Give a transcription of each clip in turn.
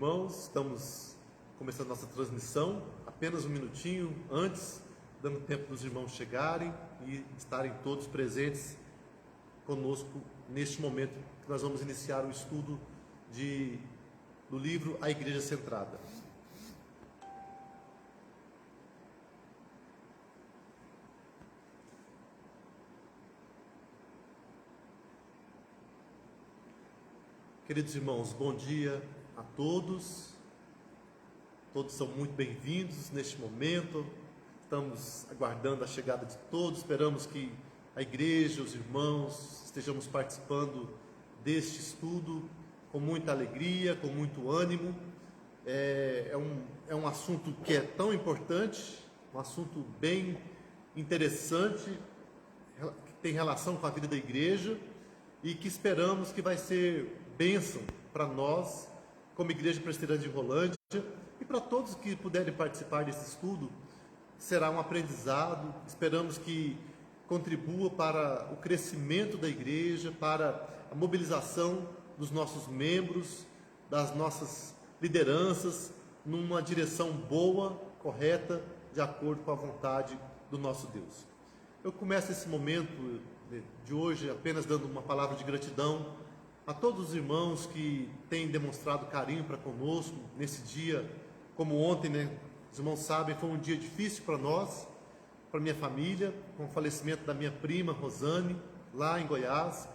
irmãos, estamos começando nossa transmissão, apenas um minutinho antes, dando tempo dos irmãos chegarem e estarem todos presentes conosco neste momento que nós vamos iniciar o estudo do livro A Igreja Centrada. Queridos irmãos, bom dia a todos. Todos são muito bem-vindos neste momento. Estamos aguardando a chegada de todos. Esperamos que a igreja, os irmãos, estejamos participando deste estudo com muita alegria, com muito ânimo. É um assunto que é tão importante, um assunto bem interessante, que tem relação com a vida da igreja e que esperamos que vai ser bênção para nós, como Igreja Presbiteriana de Rolândia, e para todos que puderem participar desse estudo. Será um aprendizado, esperamos que contribua para o crescimento da igreja, para a mobilização dos nossos membros, das nossas lideranças, numa direção boa, correta, de acordo com a vontade do nosso Deus. Eu começo esse momento de hoje apenas dando uma palavra de gratidão a todos os irmãos que têm demonstrado carinho para conosco nesse dia, como ontem, né? Os irmãos sabem, foi um dia difícil para nós, para minha família, com o falecimento da minha prima Rosane, lá em Goiás.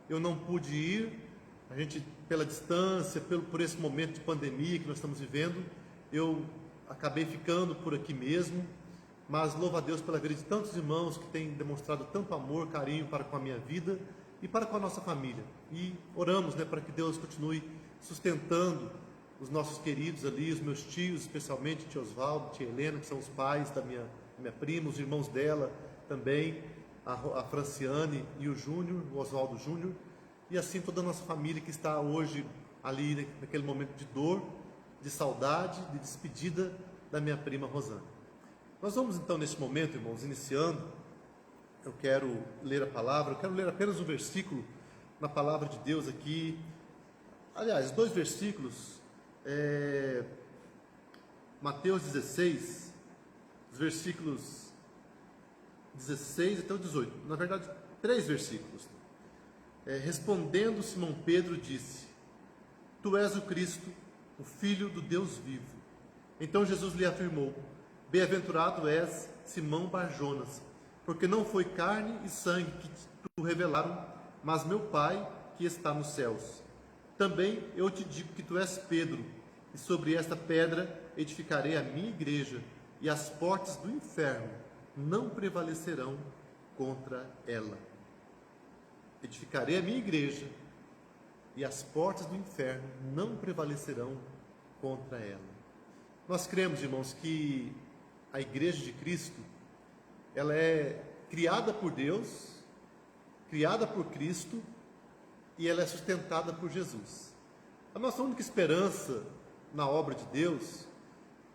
Eu não pude ir, a gente, pela distância, por esse momento de pandemia que nós estamos vivendo, eu acabei ficando por aqui mesmo, mas louvo a Deus pela vida de tantos irmãos que têm demonstrado tanto amor, carinho para com a minha vida e para com a nossa família. E oramos, né, para que Deus continue sustentando os nossos queridos ali, os meus tios, especialmente tio Osvaldo, tia Helena, que são os pais da minha prima, os irmãos dela também, a Franciane e o Júnior, o Osvaldo Júnior, e assim toda a nossa família que está hoje ali naquele momento de dor, de saudade, de despedida da minha prima Rosane. Nós vamos então neste momento, irmãos, iniciando. Eu quero ler a palavra, eu quero ler apenas um versículo na palavra de Deus aqui. Aliás, 2 versículos, Mateus 16, os versículos 16 até o 18. Na verdade, 3 versículos. Respondendo Simão Pedro disse: Tu és o Cristo, o Filho do Deus vivo. Então Jesus lhe afirmou: Bem-aventurado és, Simão Bar-Jonas, porque não foi carne e sangue que te revelaram, mas meu Pai que está nos céus. Também eu te digo que tu és Pedro, e sobre esta pedra edificarei a minha igreja, e as portas do inferno não prevalecerão contra ela. Edificarei a minha igreja, e as portas do inferno não prevalecerão contra ela. Nós cremos, irmãos, que a igreja de Cristo, ela é criada por Deus, criada por Cristo, e ela é sustentada por Jesus. A nossa única esperança na obra de Deus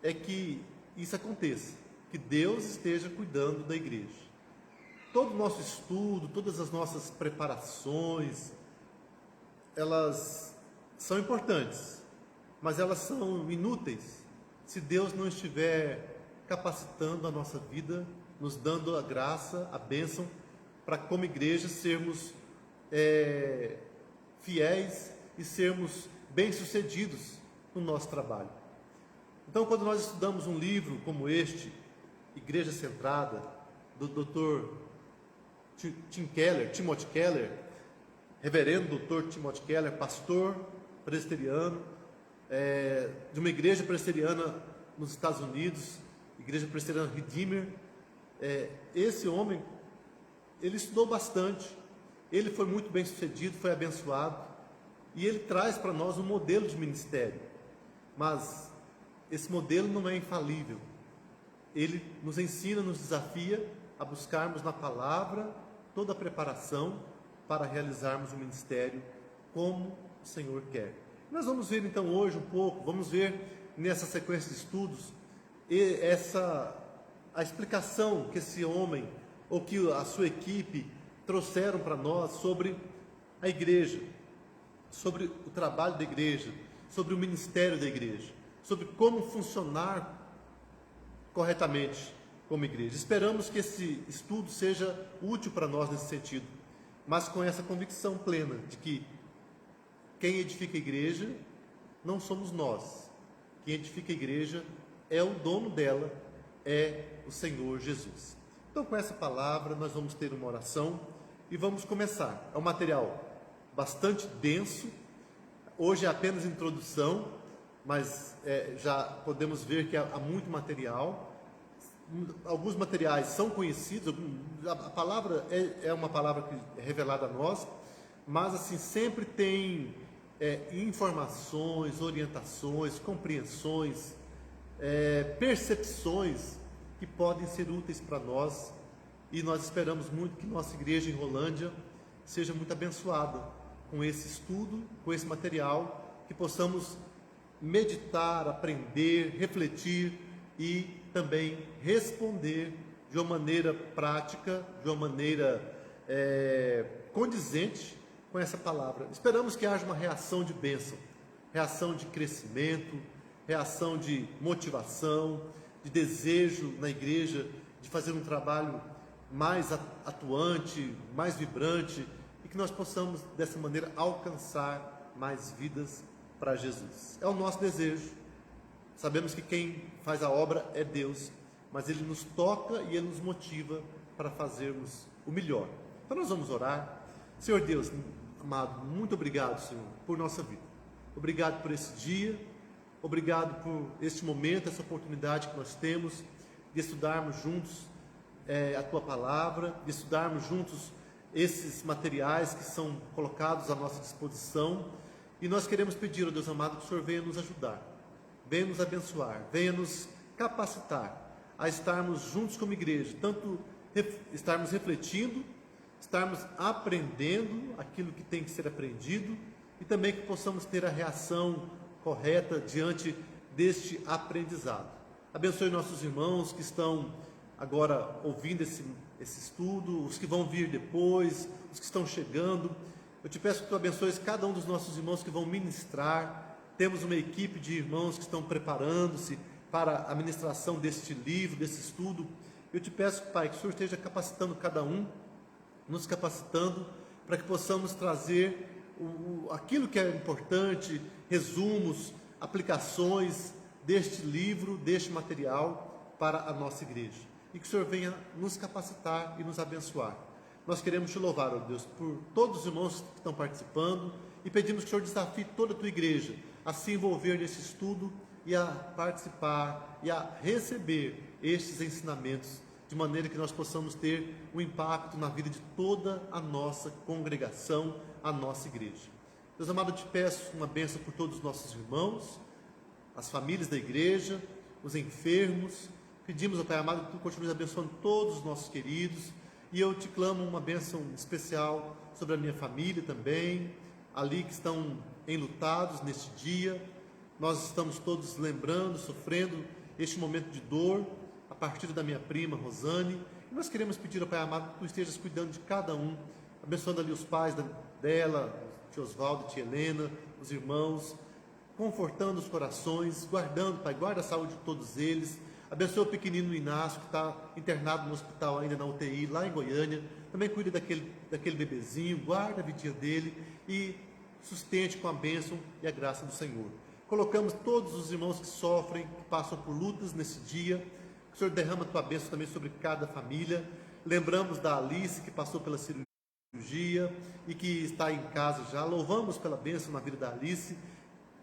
é que isso aconteça, que Deus esteja cuidando da igreja. Todo o nosso estudo, todas as nossas preparações, elas são importantes, mas elas são inúteis se Deus não estiver capacitando a nossa vida, nos dando a graça, a bênção, para como igreja sermos fiéis e sermos bem-sucedidos no nosso trabalho. Então, quando nós estudamos um livro como este, Igreja Centrada, do Dr. Timothy Keller, reverendo Dr. Timothy Keller, pastor presbiteriano, de uma igreja presbiteriana nos Estados Unidos, Igreja Presbiteriana Redeemer. Esse homem, ele estudou bastante, ele foi muito bem sucedido, foi abençoado, e ele traz para nós um modelo de ministério, mas esse modelo não é infalível. Ele nos ensina, nos desafia a buscarmos na palavra toda a preparação para realizarmos o ministério como o Senhor quer. Nós vamos ver então hoje um pouco, vamos ver nessa sequência de estudos a explicação que esse homem ou que a sua equipe trouxeram para nós sobre a igreja, sobre o trabalho da igreja, sobre o ministério da igreja, sobre como funcionar corretamente como igreja. Esperamos que esse estudo seja útil para nós nesse sentido, mas com essa convicção plena de que quem edifica a igreja não somos nós. Quem edifica a igreja é o dono dela, é o Senhor Jesus. Então, com essa palavra, nós vamos ter uma oração e vamos começar. É um material bastante denso. Hoje é apenas introdução, mas já podemos ver que há muito material. Alguns materiais são conhecidos, a palavra é uma palavra que é revelada a nós, mas assim sempre tem informações, orientações, compreensões, percepções que podem ser úteis para nós, e nós esperamos muito que nossa igreja em Rolândia seja muito abençoada com esse estudo, com esse material, que possamos meditar, aprender, refletir e também responder de uma maneira prática, de uma maneira condizente com essa palavra. Esperamos que haja uma reação de bênção, reação de crescimento, reação de motivação, de desejo na igreja de fazer um trabalho mais atuante, mais vibrante, e que nós possamos dessa maneira alcançar mais vidas para Jesus. É o nosso desejo. Sabemos que quem faz a obra é Deus, mas Ele nos toca e Ele nos motiva para fazermos o melhor. Então nós vamos orar. Senhor Deus, amado, muito obrigado, Senhor, por nossa vida. Obrigado por esse dia, obrigado por este momento, essa oportunidade que nós temos de estudarmos juntos a Tua Palavra, de estudarmos juntos esses materiais que são colocados à nossa disposição. E nós queremos pedir, ó Deus amado, que o Senhor venha nos ajudar, venha nos abençoar, venha nos capacitar a estarmos juntos como igreja, tanto estarmos refletindo, estarmos aprendendo aquilo que tem que ser aprendido, e também que possamos ter a reação correta diante deste aprendizado. Abençoe nossos irmãos que estão agora ouvindo esse estudo, os que vão vir depois, os que estão chegando. Eu te peço que tu abençoes cada um dos nossos irmãos que vão ministrar. Temos uma equipe de irmãos que estão preparando-se para a ministração deste livro, desse estudo. Eu te peço, Pai, que o Senhor esteja capacitando cada um, nos capacitando para que possamos trazer aquilo que é importante, resumos, aplicações deste livro, deste material para a nossa igreja. E que o Senhor venha nos capacitar e nos abençoar. Nós queremos te louvar, ó Deus, por todos os irmãos que estão participando, e pedimos que o Senhor desafie toda a tua igreja a se envolver nesse estudo e a participar e a receber estes ensinamentos, de maneira que nós possamos ter um impacto na vida de toda a nossa congregação, a nossa igreja. Deus amado, eu te peço uma bênção por todos os nossos irmãos, as famílias da igreja, os enfermos. Pedimos, ó Pai amado, que tu continues abençoando todos os nossos queridos, e eu te clamo uma bênção especial sobre a minha família também, ali que estão enlutados neste dia. Nós estamos todos lembrando, sofrendo este momento de dor, a partir da minha prima Rosane, e nós queremos pedir ao Pai amado que tu estejas cuidando de cada um, abençoando ali os pais dela, tio Osvaldo, tia Helena, os irmãos, confortando os corações, guardando, Pai, guarda a saúde de todos eles. Abençoa o pequenino Inácio, que está internado no hospital ainda na UTI, lá em Goiânia. Também cuida daquele bebezinho, guarda a vidinha dele e sustente com a bênção e a graça do Senhor. Colocamos todos os irmãos que sofrem, que passam por lutas nesse dia. Que o Senhor derrama a tua bênção também sobre cada família. Lembramos da Alice, que passou pela cirurgia e que está em casa já. Louvamos pela bênção na vida da Alice.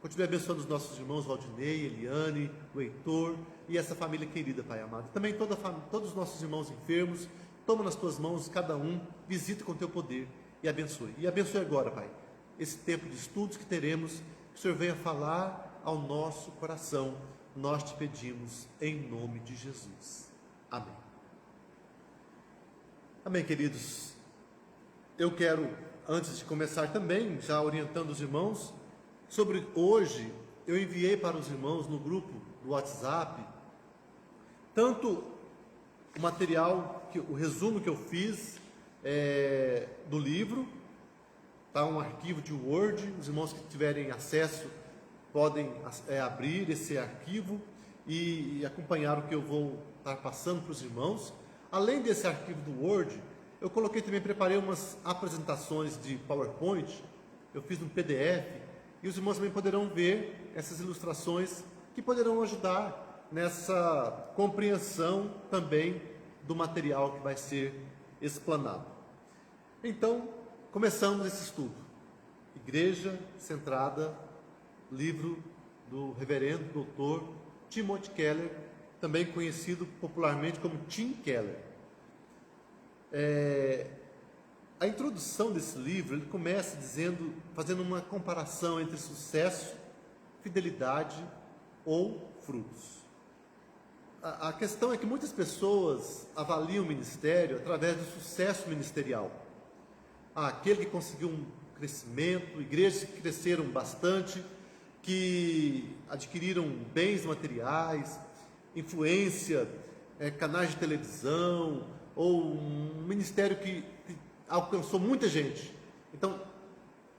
Continue abençoando os nossos irmãos Valdinei, Eliane, o Heitor e essa família querida, Pai amado. Também todos os nossos irmãos enfermos, toma nas tuas mãos cada um, visita com teu poder e abençoe. E abençoe agora, Pai, esse tempo de estudos que teremos, que o Senhor venha falar ao nosso coração. Nós te pedimos em nome de Jesus. Amém. Amém, queridos. Eu quero, antes de começar também, já orientando os irmãos, sobre hoje, eu enviei para os irmãos no grupo do WhatsApp, tanto o material, o resumo que eu fiz do livro, tá? Um arquivo de Word, os irmãos que tiverem acesso podem abrir esse arquivo e acompanhar o que eu vou estar passando para os irmãos. Além desse arquivo do Word, eu preparei umas apresentações de PowerPoint, eu fiz um PDF, e os irmãos também poderão ver essas ilustrações que poderão ajudar nessa compreensão também do material que vai ser explanado. Então, começamos esse estudo. Igreja Centrada, livro do reverendo doutor Timothy Keller, também conhecido popularmente como Tim Keller. A introdução desse livro, ele começa fazendo uma comparação entre sucesso, fidelidade ou frutos. A questão é que muitas pessoas avaliam o ministério através do sucesso ministerial. Aquele que conseguiu um crescimento, igrejas que cresceram bastante, que adquiriram bens materiais, influência, canais de televisão, ou um ministério que alcançou muita gente. Então,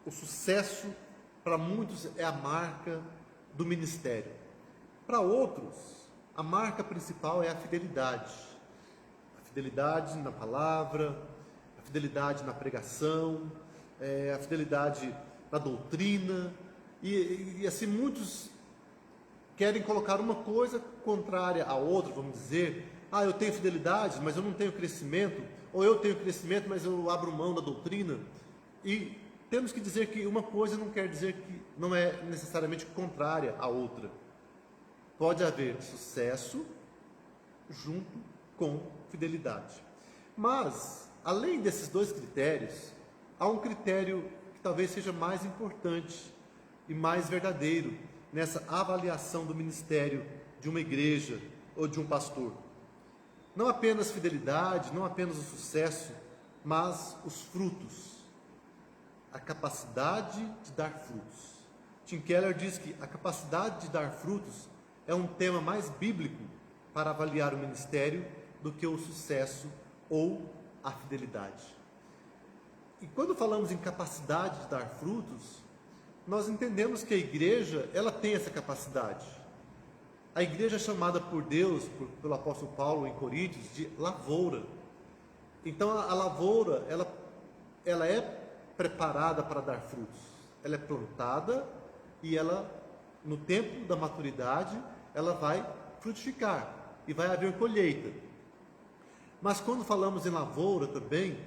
o sucesso para muitos é a marca do ministério. Para outros, a marca principal é a fidelidade. A fidelidade na palavra, a fidelidade na pregação, a fidelidade na doutrina, e assim muitos querem colocar uma coisa contrária à outra, vamos dizer, eu tenho fidelidade, mas eu não tenho crescimento, ou eu tenho crescimento, mas eu abro mão da doutrina. E temos que dizer que uma coisa não quer dizer que não é necessariamente contrária à outra. Pode haver sucesso junto com fidelidade. Mas, além desses dois critérios, há um critério que talvez seja mais importante e mais verdadeiro nessa avaliação do ministério de uma igreja ou de um pastor. Não apenas fidelidade, não apenas o sucesso, mas os frutos. A capacidade de dar frutos. Tim Keller diz que a capacidade de dar frutos é um tema mais bíblico para avaliar o ministério do que o sucesso ou a fidelidade. E quando falamos em capacidade de dar frutos, nós entendemos que a igreja, ela tem essa capacidade. A igreja é chamada por Deus, pelo apóstolo Paulo em Coríntios, de lavoura. Então a lavoura, ela é preparada para dar frutos. Ela é plantada e ela, no tempo da maturidade, ela vai frutificar e vai haver colheita. Mas quando falamos em lavoura também,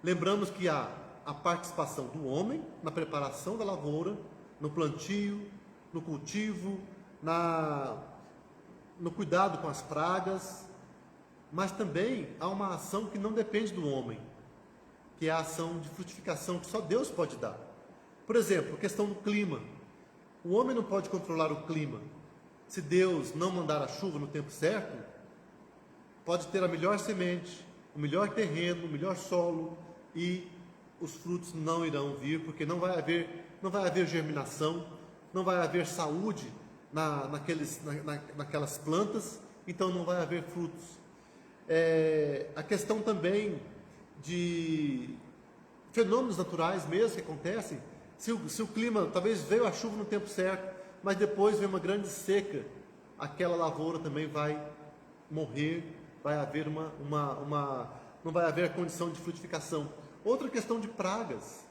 lembramos que há a participação do homem na preparação da lavoura, no plantio, no cultivo, no cuidado com as pragas, mas também há uma ação que não depende do homem, que é a ação de frutificação que só Deus pode dar. Por exemplo, a questão do clima. O homem não pode controlar o clima. Se Deus não mandar a chuva no tempo certo, pode ter a melhor semente, o melhor terreno, o melhor solo, e os frutos não irão vir, porque não vai haver germinação, não vai haver saúde naquelas plantas, então não vai haver frutos. A questão também de fenômenos naturais mesmo que acontecem, se o clima, talvez veio a chuva no tempo certo, mas depois vem uma grande seca, aquela lavoura também vai morrer, vai haver não vai haver a condição de frutificação. Outra questão de pragas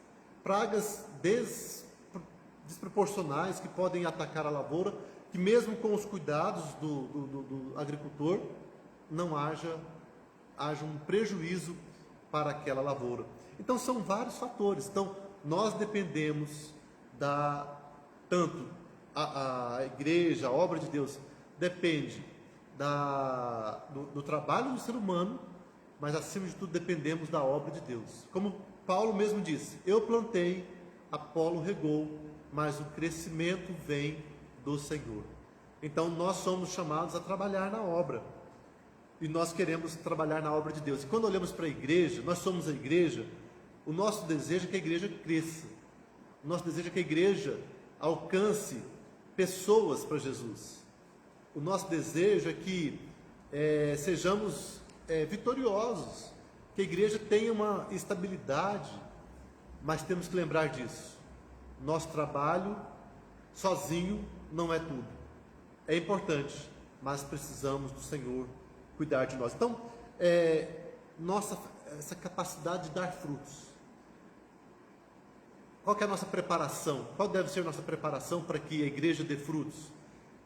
desproporcionais que podem atacar a lavoura, que mesmo com os cuidados do agricultor, não haja um prejuízo para aquela lavoura. Então são vários fatores. Então nós dependemos tanto a igreja, a obra de Deus, depende do trabalho do ser humano, mas acima de tudo dependemos da obra de Deus. Como Paulo mesmo disse, eu plantei, Apolo regou, mas o crescimento vem do Senhor. Então nós somos chamados a trabalhar na obra, e nós queremos trabalhar na obra de Deus. E quando olhamos para a igreja, nós somos a igreja, o nosso desejo é que a igreja cresça, o nosso desejo é que a igreja alcance pessoas para Jesus. O nosso desejo é que sejamos vitoriosos, que a igreja tenha uma estabilidade, mas temos que lembrar disso. Nosso trabalho sozinho não é tudo. É importante, mas precisamos do Senhor cuidar de nós. Então, essa capacidade de dar frutos. Qual que é a nossa preparação? Qual deve ser a nossa preparação para que a igreja dê frutos?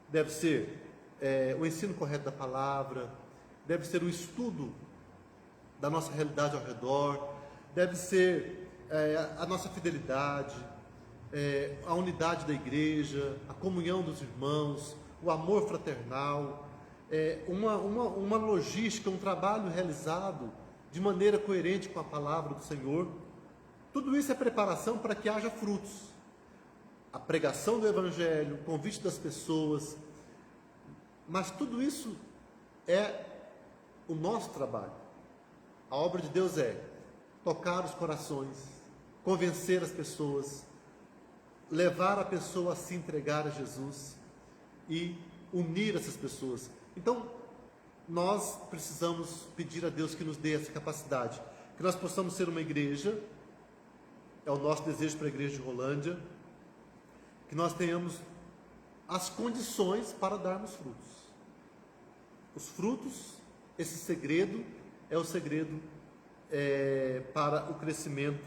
Deve ser o ensino correto da palavra, deve ser o estudo da nossa realidade ao redor, deve ser a nossa fidelidade, a unidade da igreja, a comunhão dos irmãos, o amor fraternal, uma logística, um trabalho realizado de maneira coerente com a palavra do Senhor. Tudo isso é preparação para que haja frutos. A pregação do Evangelho, o convite das pessoas, mas tudo isso é o nosso trabalho. A obra de Deus é tocar os corações, convencer as pessoas, levar a pessoa a se entregar a Jesus e unir essas pessoas. Então, nós precisamos pedir a Deus que nos dê essa capacidade, que nós possamos ser uma igreja, é o nosso desejo para a igreja de Rolândia, que nós tenhamos as condições para darmos frutos. Os frutos, esse segredo, é o segredo para o crescimento,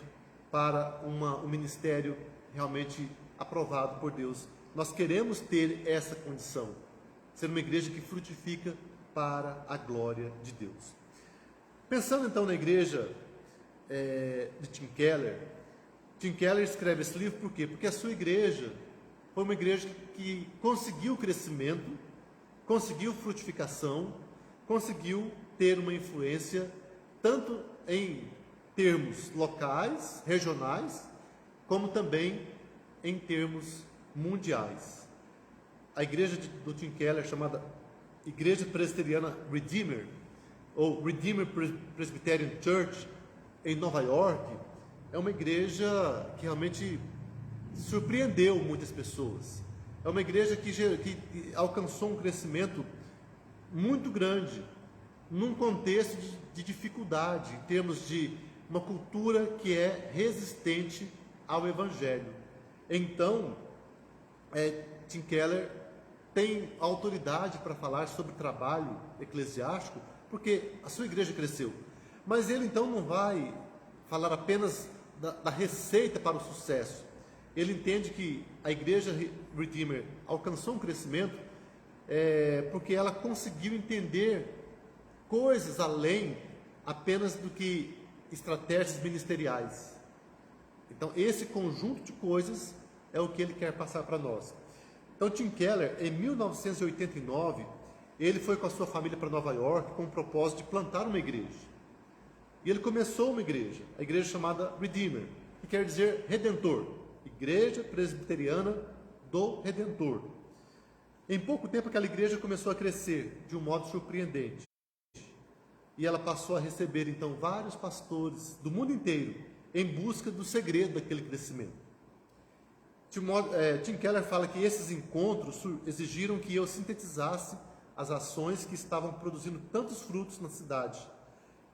para um ministério realmente aprovado por Deus. Nós queremos ter essa condição, ser uma igreja que frutifica para a glória de Deus. Pensando então na igreja de Tim Keller escreve esse livro por quê? Porque a sua igreja foi uma igreja que conseguiu crescimento, conseguiu frutificação, conseguiu ter uma influência tanto em termos locais, regionais, como também em termos mundiais. A igreja do Tim Keller, chamada Igreja Presbiteriana Redeemer, ou Redeemer Presbyterian Church, em Nova York, é uma igreja que realmente surpreendeu muitas pessoas. É uma igreja que alcançou um crescimento muito grande, num contexto de dificuldade, em termos de uma cultura que é resistente ao Evangelho. Então, Tim Keller tem autoridade para falar sobre trabalho eclesiástico, porque a sua igreja cresceu. Mas ele então não vai falar apenas da receita para o sucesso. Ele entende que a igreja Redeemer alcançou um crescimento porque ela conseguiu entender coisas além apenas do que estratégias ministeriais. Então, esse conjunto de coisas é o que ele quer passar para nós. Então, Tim Keller, em 1989, ele foi com a sua família para Nova York com o propósito de plantar uma igreja. E ele começou uma igreja, a igreja chamada Redeemer, que quer dizer Redentor, Igreja Presbiteriana do Redentor. Em pouco tempo, aquela igreja começou a crescer de um modo surpreendente. E ela passou a receber, então, vários pastores do mundo inteiro em busca do segredo daquele crescimento. Tim Keller fala que esses encontros exigiram que eu sintetizasse as ações que estavam produzindo tantos frutos na cidade.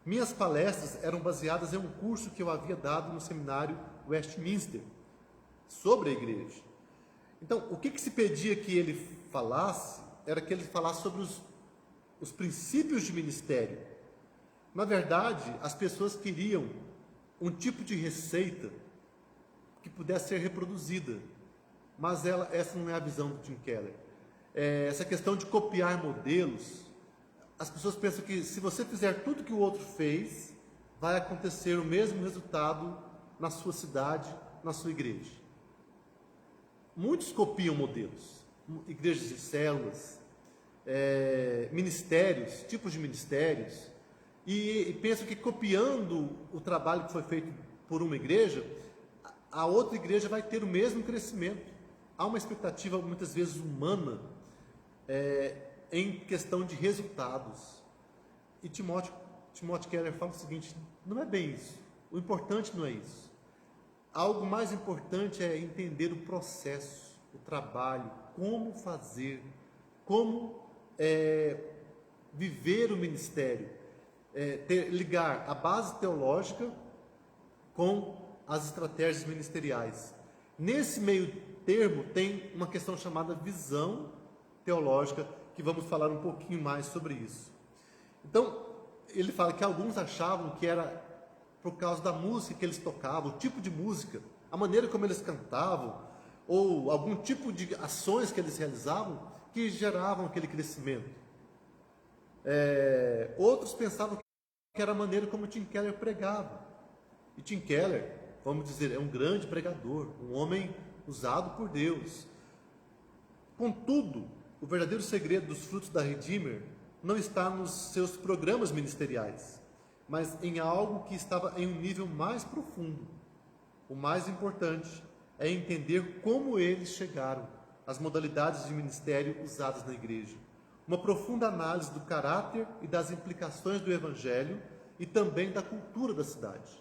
Minhas palestras eram baseadas em um curso que eu havia dado no seminário Westminster sobre a igreja. Então, o que se pedia que ele falasse era que ele falasse sobre os princípios de ministério. Na verdade, as pessoas queriam um tipo de receita que pudesse ser reproduzida, mas essa não é a visão do Tim Keller. Essa questão de copiar modelos, as pessoas pensam que se você fizer tudo que o outro fez, vai acontecer o mesmo resultado na sua cidade, na sua igreja. Muitos copiam modelos, igrejas de células, ministérios, tipos de ministérios, e pensam que copiando o trabalho que foi feito por uma igreja, a outra igreja vai ter o mesmo crescimento. Há uma expectativa muitas vezes humana em questão de resultados. E Timóteo Keller fala o seguinte: não é bem isso. O importante não é isso. Algo mais importante é entender o processo, o trabalho, como fazer, como viver o ministério, ligar a base teológica com as estratégias ministeriais. Nesse meio termo tem uma questão chamada visão teológica, que vamos falar um pouquinho mais sobre isso. Então, ele fala que alguns achavam que era por causa da música que eles tocavam, o tipo de música, a maneira como eles cantavam, ou algum tipo de ações que eles realizavam, que geravam aquele crescimento. Outros pensavam que era a maneira como Tim Keller pregava. E Tim Keller, vamos dizer, é um grande pregador, um homem usado por Deus. Contudo, o verdadeiro segredo dos frutos da Redeemer não está nos seus programas ministeriais, mas em algo que estava em um nível mais profundo. O mais importante é entender como eles chegaram às modalidades de ministério usadas na igreja. Uma profunda análise do caráter e das implicações do Evangelho e também da cultura da cidade.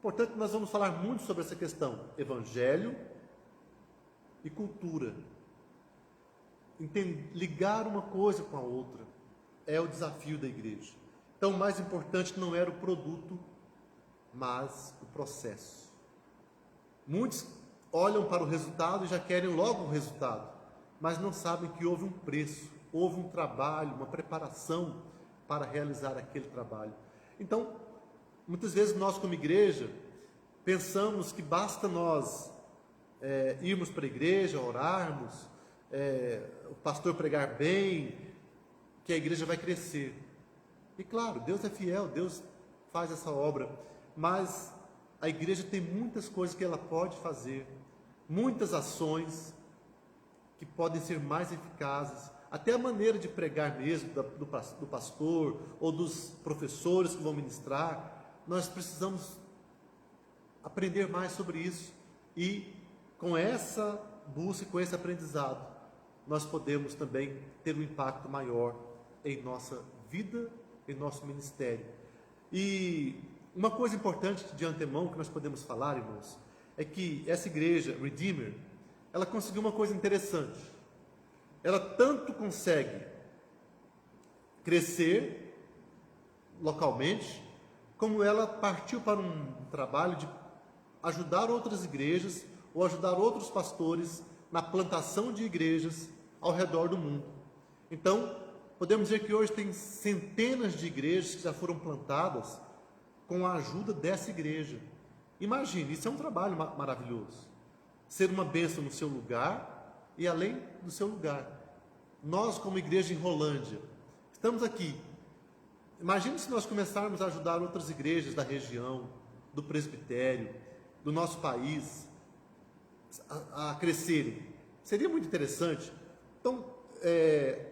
Portanto, nós vamos falar muito sobre essa questão, Evangelho e cultura. Ligar uma coisa com a outra é o desafio da igreja. Então, o mais importante não era o produto, mas o processo. Muitos olham para o resultado e já querem logo o resultado, mas não sabem que houve um preço, houve um trabalho, uma preparação para realizar aquele trabalho. Então, muitas vezes nós como igreja pensamos que basta nós irmos para a igreja, orarmos, o pastor pregar bem, que a igreja vai crescer. E claro, Deus é fiel, Deus faz essa obra, mas a igreja tem muitas coisas que ela pode fazer, muitas ações que podem ser mais eficazes, até a maneira de pregar mesmo do pastor ou dos professores que vão ministrar. Nós precisamos aprender mais sobre isso e com essa busca, com esse aprendizado, nós podemos também ter um impacto maior em nossa vida, em nosso ministério. E uma coisa importante de antemão que nós podemos falar, irmãos, é que essa igreja, Redeemer, ela conseguiu uma coisa interessante. Ela tanto consegue crescer localmente, como ela partiu para um trabalho de ajudar outras igrejas ou ajudar outros pastores na plantação de igrejas ao redor do mundo. Então, podemos dizer que hoje tem centenas de igrejas que já foram plantadas com a ajuda dessa igreja. Imagine, isso é um trabalho maravilhoso. Ser uma bênção no seu lugar e além do seu lugar. Nós, como igreja em Rolândia, estamos aqui. Imagine se nós começarmos a ajudar outras igrejas da região, do presbitério, do nosso país, a crescerem. Seria muito interessante. Então,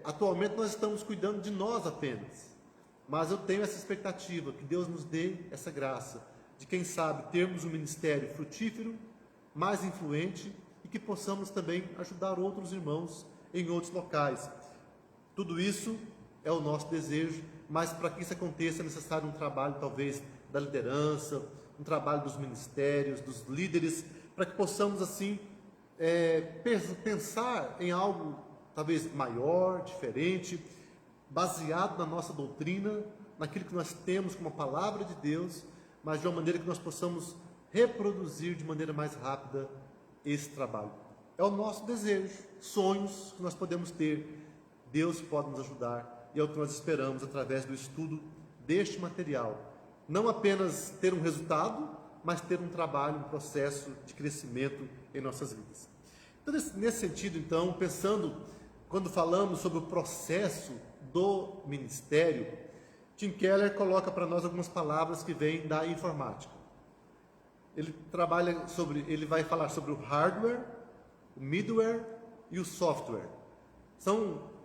atualmente nós estamos cuidando de nós apenas, mas eu tenho essa expectativa, que Deus nos dê essa graça, de quem sabe termos um ministério frutífero, mais influente, e que possamos também ajudar outros irmãos em outros locais. Tudo isso é o nosso desejo, mas para que isso aconteça é necessário um trabalho talvez da liderança, um trabalho dos ministérios, dos líderes, para que possamos assim pensar em algo talvez maior, diferente, baseado na nossa doutrina, naquilo que nós temos como a palavra de Deus, mas de uma maneira que nós possamos reproduzir de maneira mais rápida esse trabalho. É o nosso desejo, sonhos que nós podemos ter. Deus pode nos ajudar e é o que nós esperamos através do estudo deste material. Não apenas ter um resultado, mas ter um trabalho, um processo de crescimento em nossas vidas. Então, nesse sentido, então, pensando, quando falamos sobre o processo do ministério, Tim Keller coloca para nós algumas palavras que vêm da informática. Ele vai falar sobre o hardware, o middleware e o software.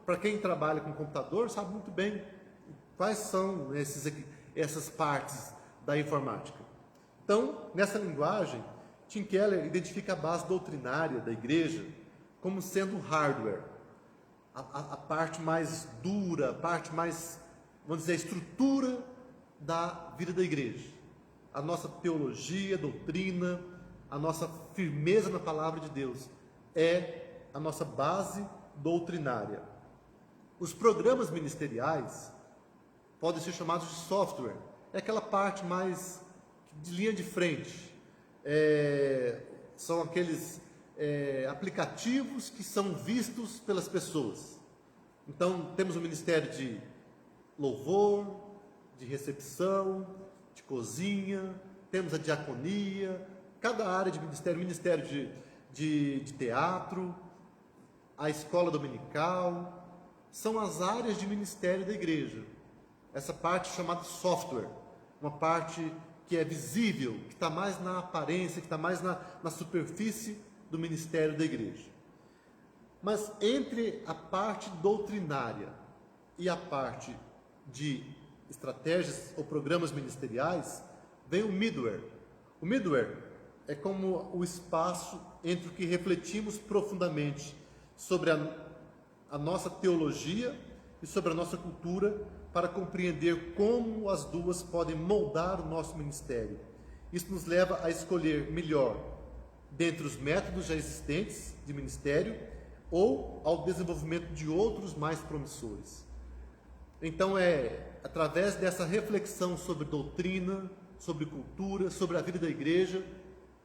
Para quem trabalha com computador, sabe muito bem quais são essas partes da informática. Então, nessa linguagem, Tim Keller identifica a base doutrinária da igreja como sendo o hardware, a parte mais dura, a parte mais, vamos dizer, a estrutura da vida da igreja. A nossa teologia, doutrina, a nossa firmeza na palavra de Deus é a nossa base doutrinária. Os programas ministeriais podem ser chamados de software. É aquela parte mais de linha de frente. São aqueles aplicativos que são vistos pelas pessoas. Então, temos o ministério de louvor, de recepção, de cozinha, temos a diaconia, cada área de ministério de teatro, a escola dominical, são as áreas de ministério da igreja. Essa parte chamada software, uma parte que é visível, que está mais na aparência, que está mais na superfície do ministério da igreja. Mas entre a parte doutrinária e a parte de estratégias ou programas ministeriais, vem o middleware. O middleware é como o espaço entre o que refletimos profundamente sobre a nossa teologia e sobre a nossa cultura, para compreender como as duas podem moldar o nosso ministério. Isso nos leva a escolher melhor dentre os métodos já existentes de ministério ou ao desenvolvimento de outros mais promissores. Então através dessa reflexão sobre doutrina, sobre cultura, sobre a vida da igreja,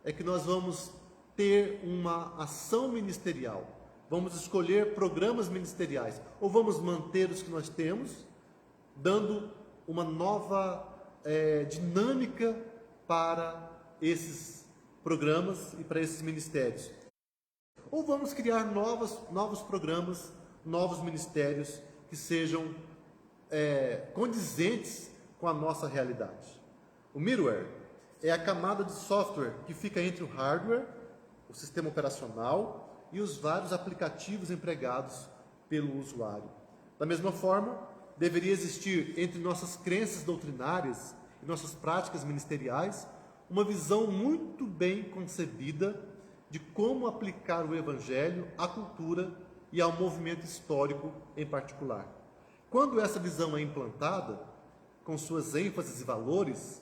é que nós vamos ter uma ação ministerial. Vamos escolher programas ministeriais, ou vamos manter os que nós temos, dando uma nova dinâmica para esses programas e para esses ministérios. Ou vamos criar novos programas, novos ministérios que sejam condizentes com a nossa realidade. O middleware é a camada de software que fica entre o hardware, o sistema operacional e os vários aplicativos empregados pelo usuário. Da mesma forma, deveria existir entre nossas crenças doutrinárias e nossas práticas ministeriais uma visão muito bem concebida de como aplicar o Evangelho à cultura e ao movimento histórico em particular. Quando essa visão é implantada, com suas ênfases e valores,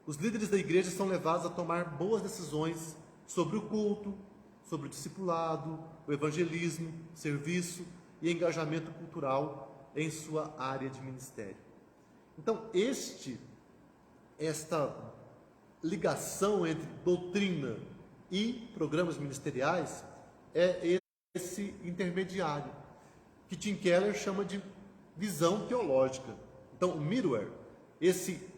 os líderes da igreja são levados a tomar boas decisões sobre o culto, sobre o discipulado, o evangelismo, serviço e engajamento cultural em sua área de ministério. Então, esta ligação entre doutrina e programas ministeriais é esse intermediário, que Tim Keller chama de visão teológica. Então, o middleware, esse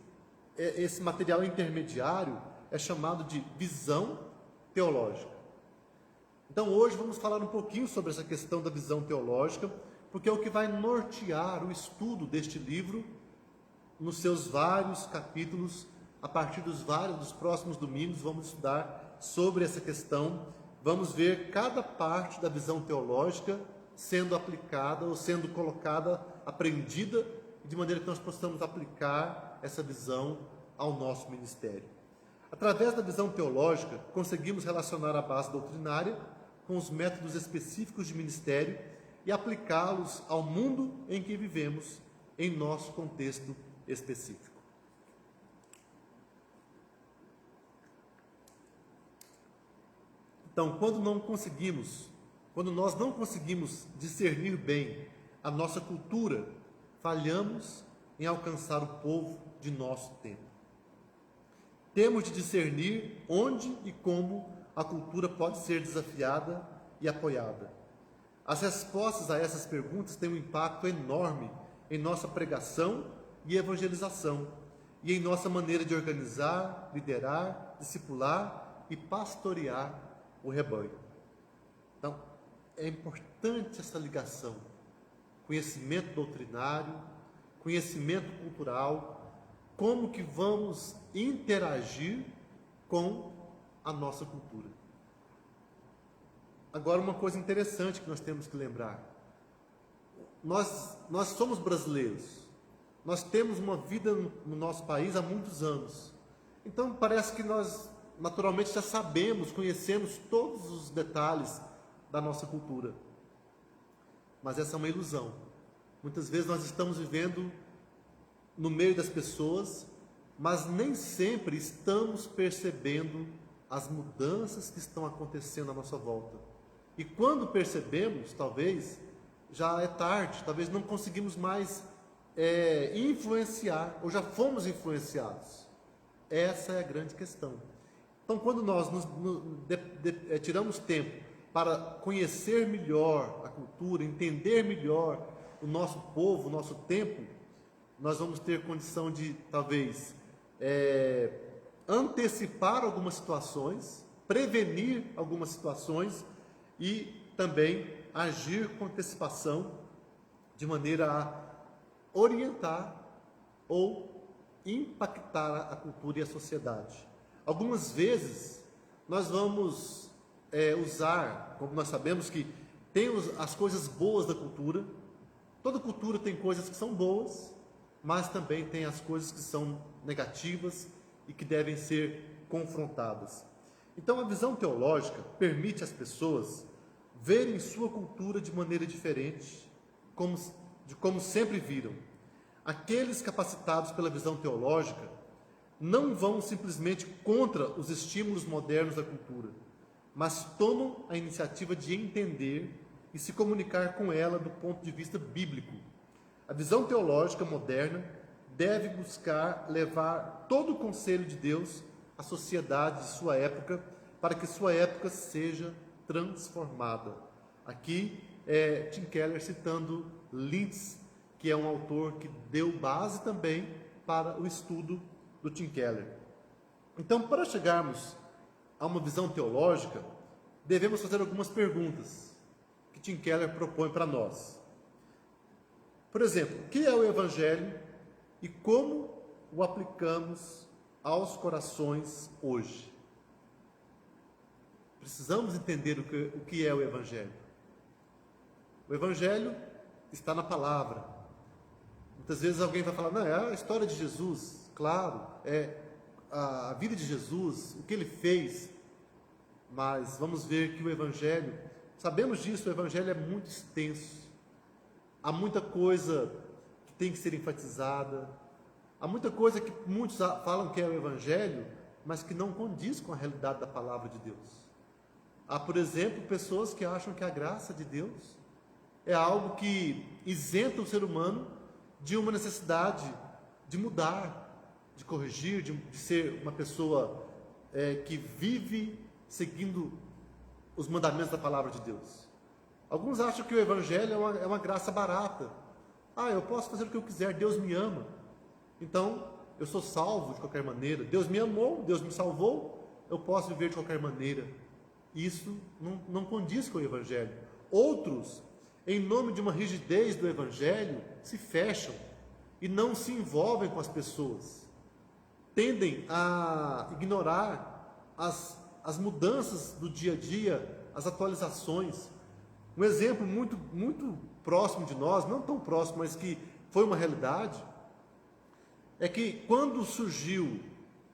material intermediário, é chamado de visão teológica. Então, hoje vamos falar um pouquinho sobre essa questão da visão teológica, porque é o que vai nortear o estudo deste livro nos seus vários capítulos. A partir dos próximos domingos, vamos estudar sobre essa questão. Vamos ver cada parte da visão teológica sendo aplicada ou sendo colocada, aprendida, de maneira que nós possamos aplicar essa visão ao nosso ministério. Através da visão teológica, conseguimos relacionar a base doutrinária com os métodos específicos de ministério e aplicá-los ao mundo em que vivemos, em nosso contexto específico. Então, quando nós não conseguimos discernir bem a nossa cultura, falhamos em alcançar o povo de nosso tempo. Temos de discernir onde e como a cultura pode ser desafiada e apoiada. As respostas a essas perguntas têm um impacto enorme em nossa pregação e evangelização, e em nossa maneira de organizar, liderar, discipular e pastorear o rebanho. Então, é importante essa ligação, conhecimento doutrinário, conhecimento cultural, como que vamos interagir com a nossa cultura. Agora, uma coisa interessante que nós temos que lembrar: nós somos brasileiros, nós temos uma vida no nosso país há muitos anos, então parece que nós naturalmente já sabemos, conhecemos todos os detalhes da nossa cultura, mas essa é uma ilusão. Muitas vezes nós estamos vivendo no meio das pessoas, mas nem sempre estamos percebendo as mudanças que estão acontecendo à nossa volta. E quando percebemos, talvez já é tarde, talvez não conseguimos mais influenciar, ou já fomos influenciados. Essa é a grande questão. Então, quando nós tiramos tempo para conhecer melhor a cultura, entender melhor o nosso povo, o nosso tempo, nós vamos ter condição de, talvez, antecipar algumas situações, prevenir algumas situações e também agir com antecipação de maneira a orientar ou impactar a cultura e a sociedade. Algumas vezes nós vamos usar, como nós sabemos que tem as coisas boas da cultura, toda cultura tem coisas que são boas, mas também tem as coisas que são negativas e que devem ser confrontadas. Então a visão teológica permite às pessoas verem sua cultura de maneira diferente, de como sempre viram. Aqueles capacitados pela visão teológica não vão simplesmente contra os estímulos modernos da cultura, mas tomam a iniciativa de entender e se comunicar com ela do ponto de vista bíblico. A visão teológica moderna deve buscar levar todo o conselho de Deus à sociedade de sua época, para que sua época seja transformada. Aqui Tim Keller citando Lintz, que é um autor que deu base também para o estudo do Tim Keller. Então, para chegarmos a uma visão teológica, devemos fazer algumas perguntas que Tim Keller propõe para nós. Por exemplo, o que é o Evangelho e como o aplicamos aos corações hoje? Precisamos entender o que é o Evangelho. O Evangelho está na palavra. Muitas vezes alguém vai falar, não, é a história de Jesus, claro, é a vida de Jesus, o que ele fez, mas vamos ver que o Evangelho, sabemos disso, o Evangelho é muito extenso, há muita coisa que tem que ser enfatizada, há muita coisa que muitos falam que é o Evangelho, mas que não condiz com a realidade da palavra de Deus. Há, por exemplo, pessoas que acham que a graça de Deus é algo que isenta o ser humano de uma necessidade de mudar, de corrigir, de ser uma pessoa que vive seguindo os mandamentos da palavra de Deus. Alguns acham que o Evangelho é uma graça barata. Eu posso fazer o que eu quiser, Deus me ama. Então, eu sou salvo de qualquer maneira. Deus me amou, Deus me salvou, eu posso viver de qualquer maneira. Isso não condiz com o Evangelho. Outros, em nome de uma rigidez do Evangelho, se fecham e não se envolvem com as pessoas. Tendem a ignorar as mudanças do dia a dia, as atualizações. Um exemplo muito, muito próximo de nós, não tão próximo, mas que foi uma realidade, é que quando surgiu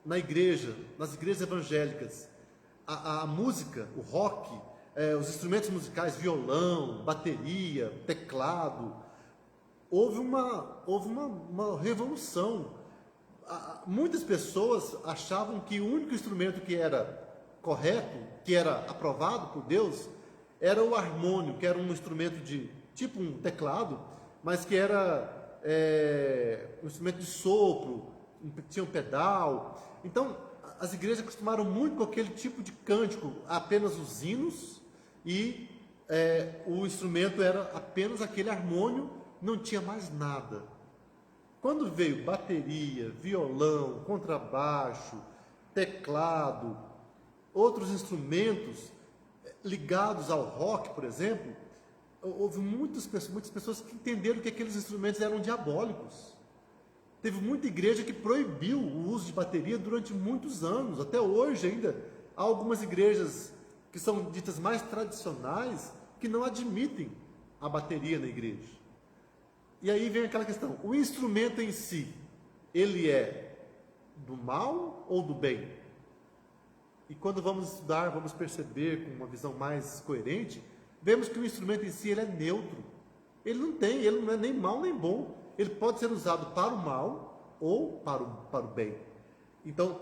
nas igrejas evangélicas, a música, o rock, os instrumentos musicais, violão, bateria, teclado, houve uma revolução. Muitas pessoas achavam que o único instrumento que era correto, que era aprovado por Deus, era o harmônio, que era um instrumento de tipo um teclado, mas que era um instrumento de sopro, tinha um pedal. Então, as igrejas acostumaram muito com aquele tipo de cântico, apenas os hinos, e o instrumento era apenas aquele harmônio, não tinha mais nada. Quando veio bateria, violão, contrabaixo, teclado, outros instrumentos ligados ao rock, por exemplo, houve muitas pessoas que entenderam que aqueles instrumentos eram diabólicos. Teve muita igreja que proibiu o uso de bateria durante muitos anos. Até hoje ainda há algumas igrejas que são ditas mais tradicionais que não admitem a bateria na igreja. E aí vem aquela questão, o instrumento em si, ele é do mal ou do bem? E quando vamos estudar, vamos perceber com uma visão mais coerente, vemos que o instrumento em si ele é neutro. Ele não é nem mal nem bom. Ele pode ser usado para o mal ou para o bem. Então,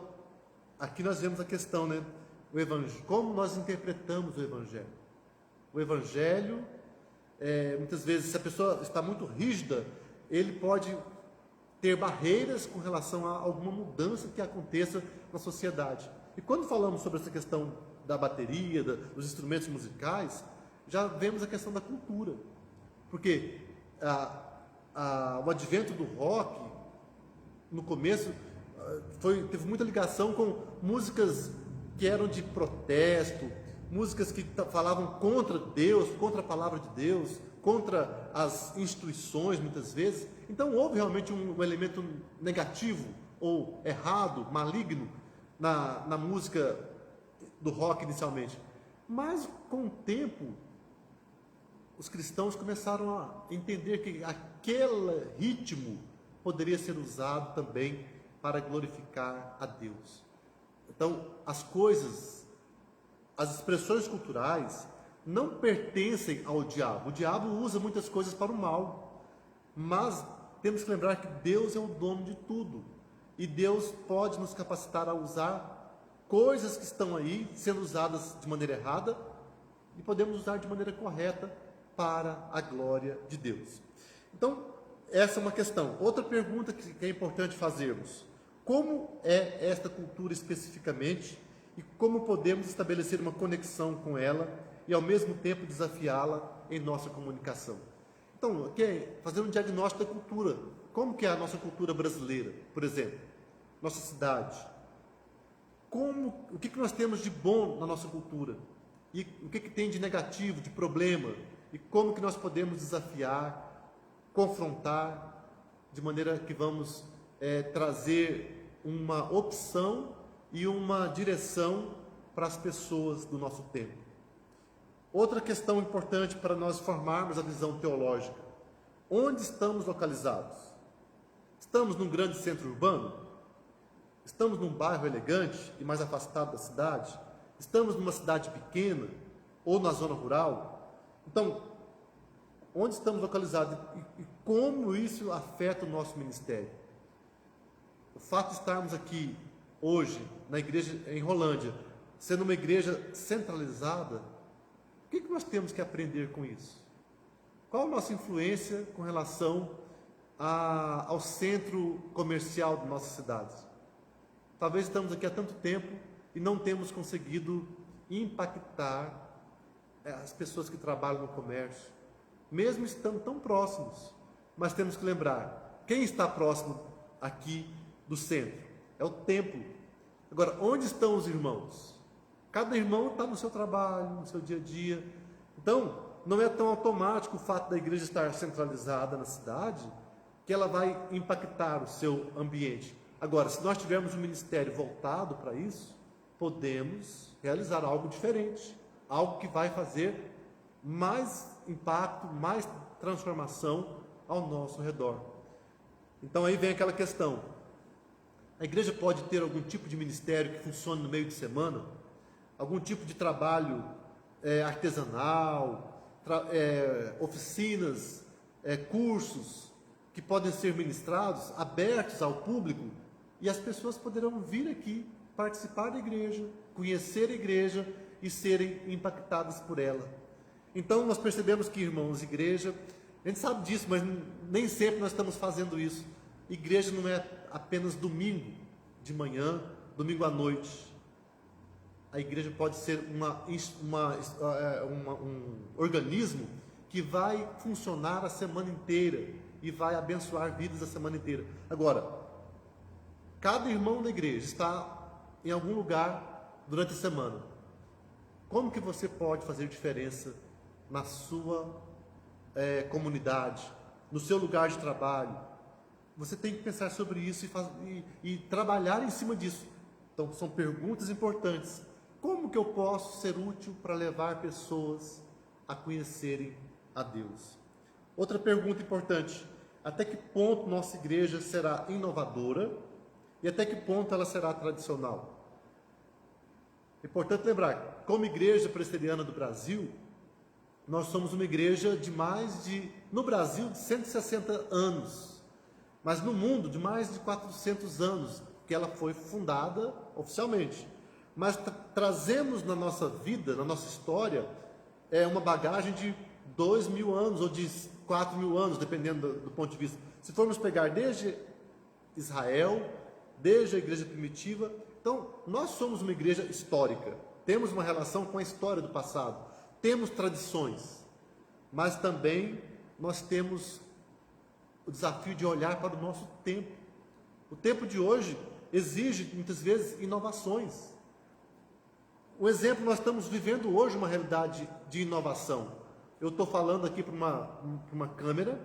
aqui nós vemos a questão, né? O Evangelho, como nós interpretamos o Evangelho. O Evangelho, muitas vezes, se a pessoa está muito rígida, ele pode ter barreiras com relação a alguma mudança que aconteça na sociedade. E quando falamos sobre essa questão da bateria, dos instrumentos musicais, já vemos a questão da cultura. Porque o advento do rock, no começo, teve muita ligação com músicas que eram de protesto, músicas que falavam contra Deus, contra a palavra de Deus, contra as instituições, muitas vezes. Então, houve realmente um elemento negativo, ou errado, maligno, na música do rock inicialmente. Mas, com o tempo, os cristãos começaram a entender que aquele ritmo poderia ser usado também para glorificar a Deus. Então, as expressões culturais não pertencem ao diabo. O diabo usa muitas coisas para o mal, mas temos que lembrar que Deus é o dono de tudo, e Deus pode nos capacitar a usar coisas que estão aí, sendo usadas de maneira errada, e podemos usar de maneira correta para a glória de Deus. Então, essa é uma questão. Outra pergunta que é importante fazermos: como é esta cultura especificamente e como podemos estabelecer uma conexão com ela e ao mesmo tempo desafiá-la em nossa comunicação? Então, aqui é fazer um diagnóstico da cultura. Como que é a nossa cultura brasileira, por exemplo? Nossa cidade. O que nós temos de bom na nossa cultura? E o que tem de negativo, de problema? E como que nós podemos desafiar, confrontar, de maneira que vamos trazer uma opção e uma direção para as pessoas do nosso tempo. Outra questão importante para nós formarmos a visão teológica: onde estamos localizados? Estamos num grande centro urbano? Estamos num bairro elegante e mais afastado da cidade? Estamos numa cidade pequena ou na zona rural? Então, onde estamos localizados e como isso afeta o nosso ministério? O fato de estarmos aqui hoje, na igreja em Rolândia, sendo uma igreja centralizada, o que nós temos que aprender com isso? Qual a nossa influência com relação ao centro comercial da nossa cidade? Talvez estamos aqui há tanto tempo e não temos conseguido impactar as pessoas que trabalham no comércio, mesmo estando tão próximos. Mas temos que lembrar, quem está próximo aqui do centro? É o templo. Agora, onde estão os irmãos? Cada irmão está no seu trabalho, no seu dia a dia. Então, não é tão automático o fato da igreja estar centralizada na cidade que ela vai impactar o seu ambiente. Agora, se nós tivermos um ministério voltado para isso, podemos realizar algo diferente, algo que vai fazer mais impacto, mais transformação ao nosso redor. Então aí vem aquela questão: a igreja pode ter algum tipo de ministério que funcione no meio de semana? Algum tipo de trabalho artesanal, oficinas, cursos que podem ser ministrados, abertos ao público, e as pessoas poderão vir aqui, participar da igreja, conhecer a igreja e serem impactadas por ela. Então nós percebemos que, irmãos, igreja, a gente sabe disso, mas nem sempre nós estamos fazendo isso. Igreja não é apenas domingo de manhã, domingo à noite. A igreja pode ser um organismo que vai funcionar a semana inteira e vai abençoar vidas a semana inteira. Agora, cada irmão da igreja está em algum lugar durante a semana. Como que você pode fazer diferença na sua comunidade, no seu lugar de trabalho? Você tem que pensar sobre isso e trabalhar em cima disso. Então, são perguntas importantes. Como que eu posso ser útil para levar pessoas a conhecerem a Deus? Outra pergunta importante: até que ponto nossa igreja será inovadora e até que ponto ela será tradicional? É importante lembrar, como igreja presbiteriana do Brasil, nós somos uma igreja no Brasil, de 160 anos, mas no mundo, de mais de 400 anos, que ela foi fundada oficialmente. Mas trazemos na nossa vida, na nossa história, uma bagagem de 2.000 anos ou de 4.000 anos, dependendo do ponto de vista. Se formos pegar desde Israel, desde a igreja primitiva, então nós somos uma igreja histórica. temos uma relação com a história do passado, temos tradições, mas também nós temos o desafio de olhar para o nosso tempo. O tempo de hoje exige, muitas vezes, inovações. Um exemplo, nós estamos vivendo hoje uma realidade de inovação. Eu estou falando aqui para uma câmera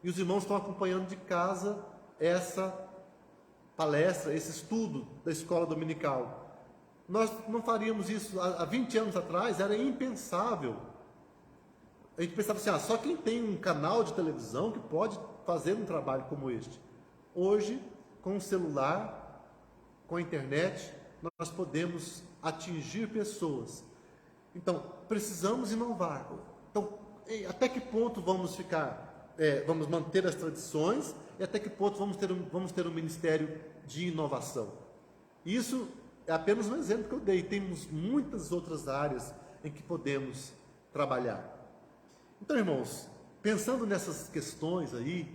e os irmãos estão acompanhando de casa essa palestra, esse estudo da escola dominical. Nós não faríamos isso há 20 anos atrás, era impensável. A gente pensava assim, só quem tem um canal de televisão que pode fazer um trabalho como este. Hoje, com o celular, com a internet, nós podemos atingir pessoas. Então, precisamos inovar. Então, até que ponto vamos vamos manter as tradições e até que ponto vamos ter um ministério de inovação? Isso é apenas um exemplo que eu dei. Temos muitas outras áreas em que podemos trabalhar. Então, irmãos, pensando nessas questões aí,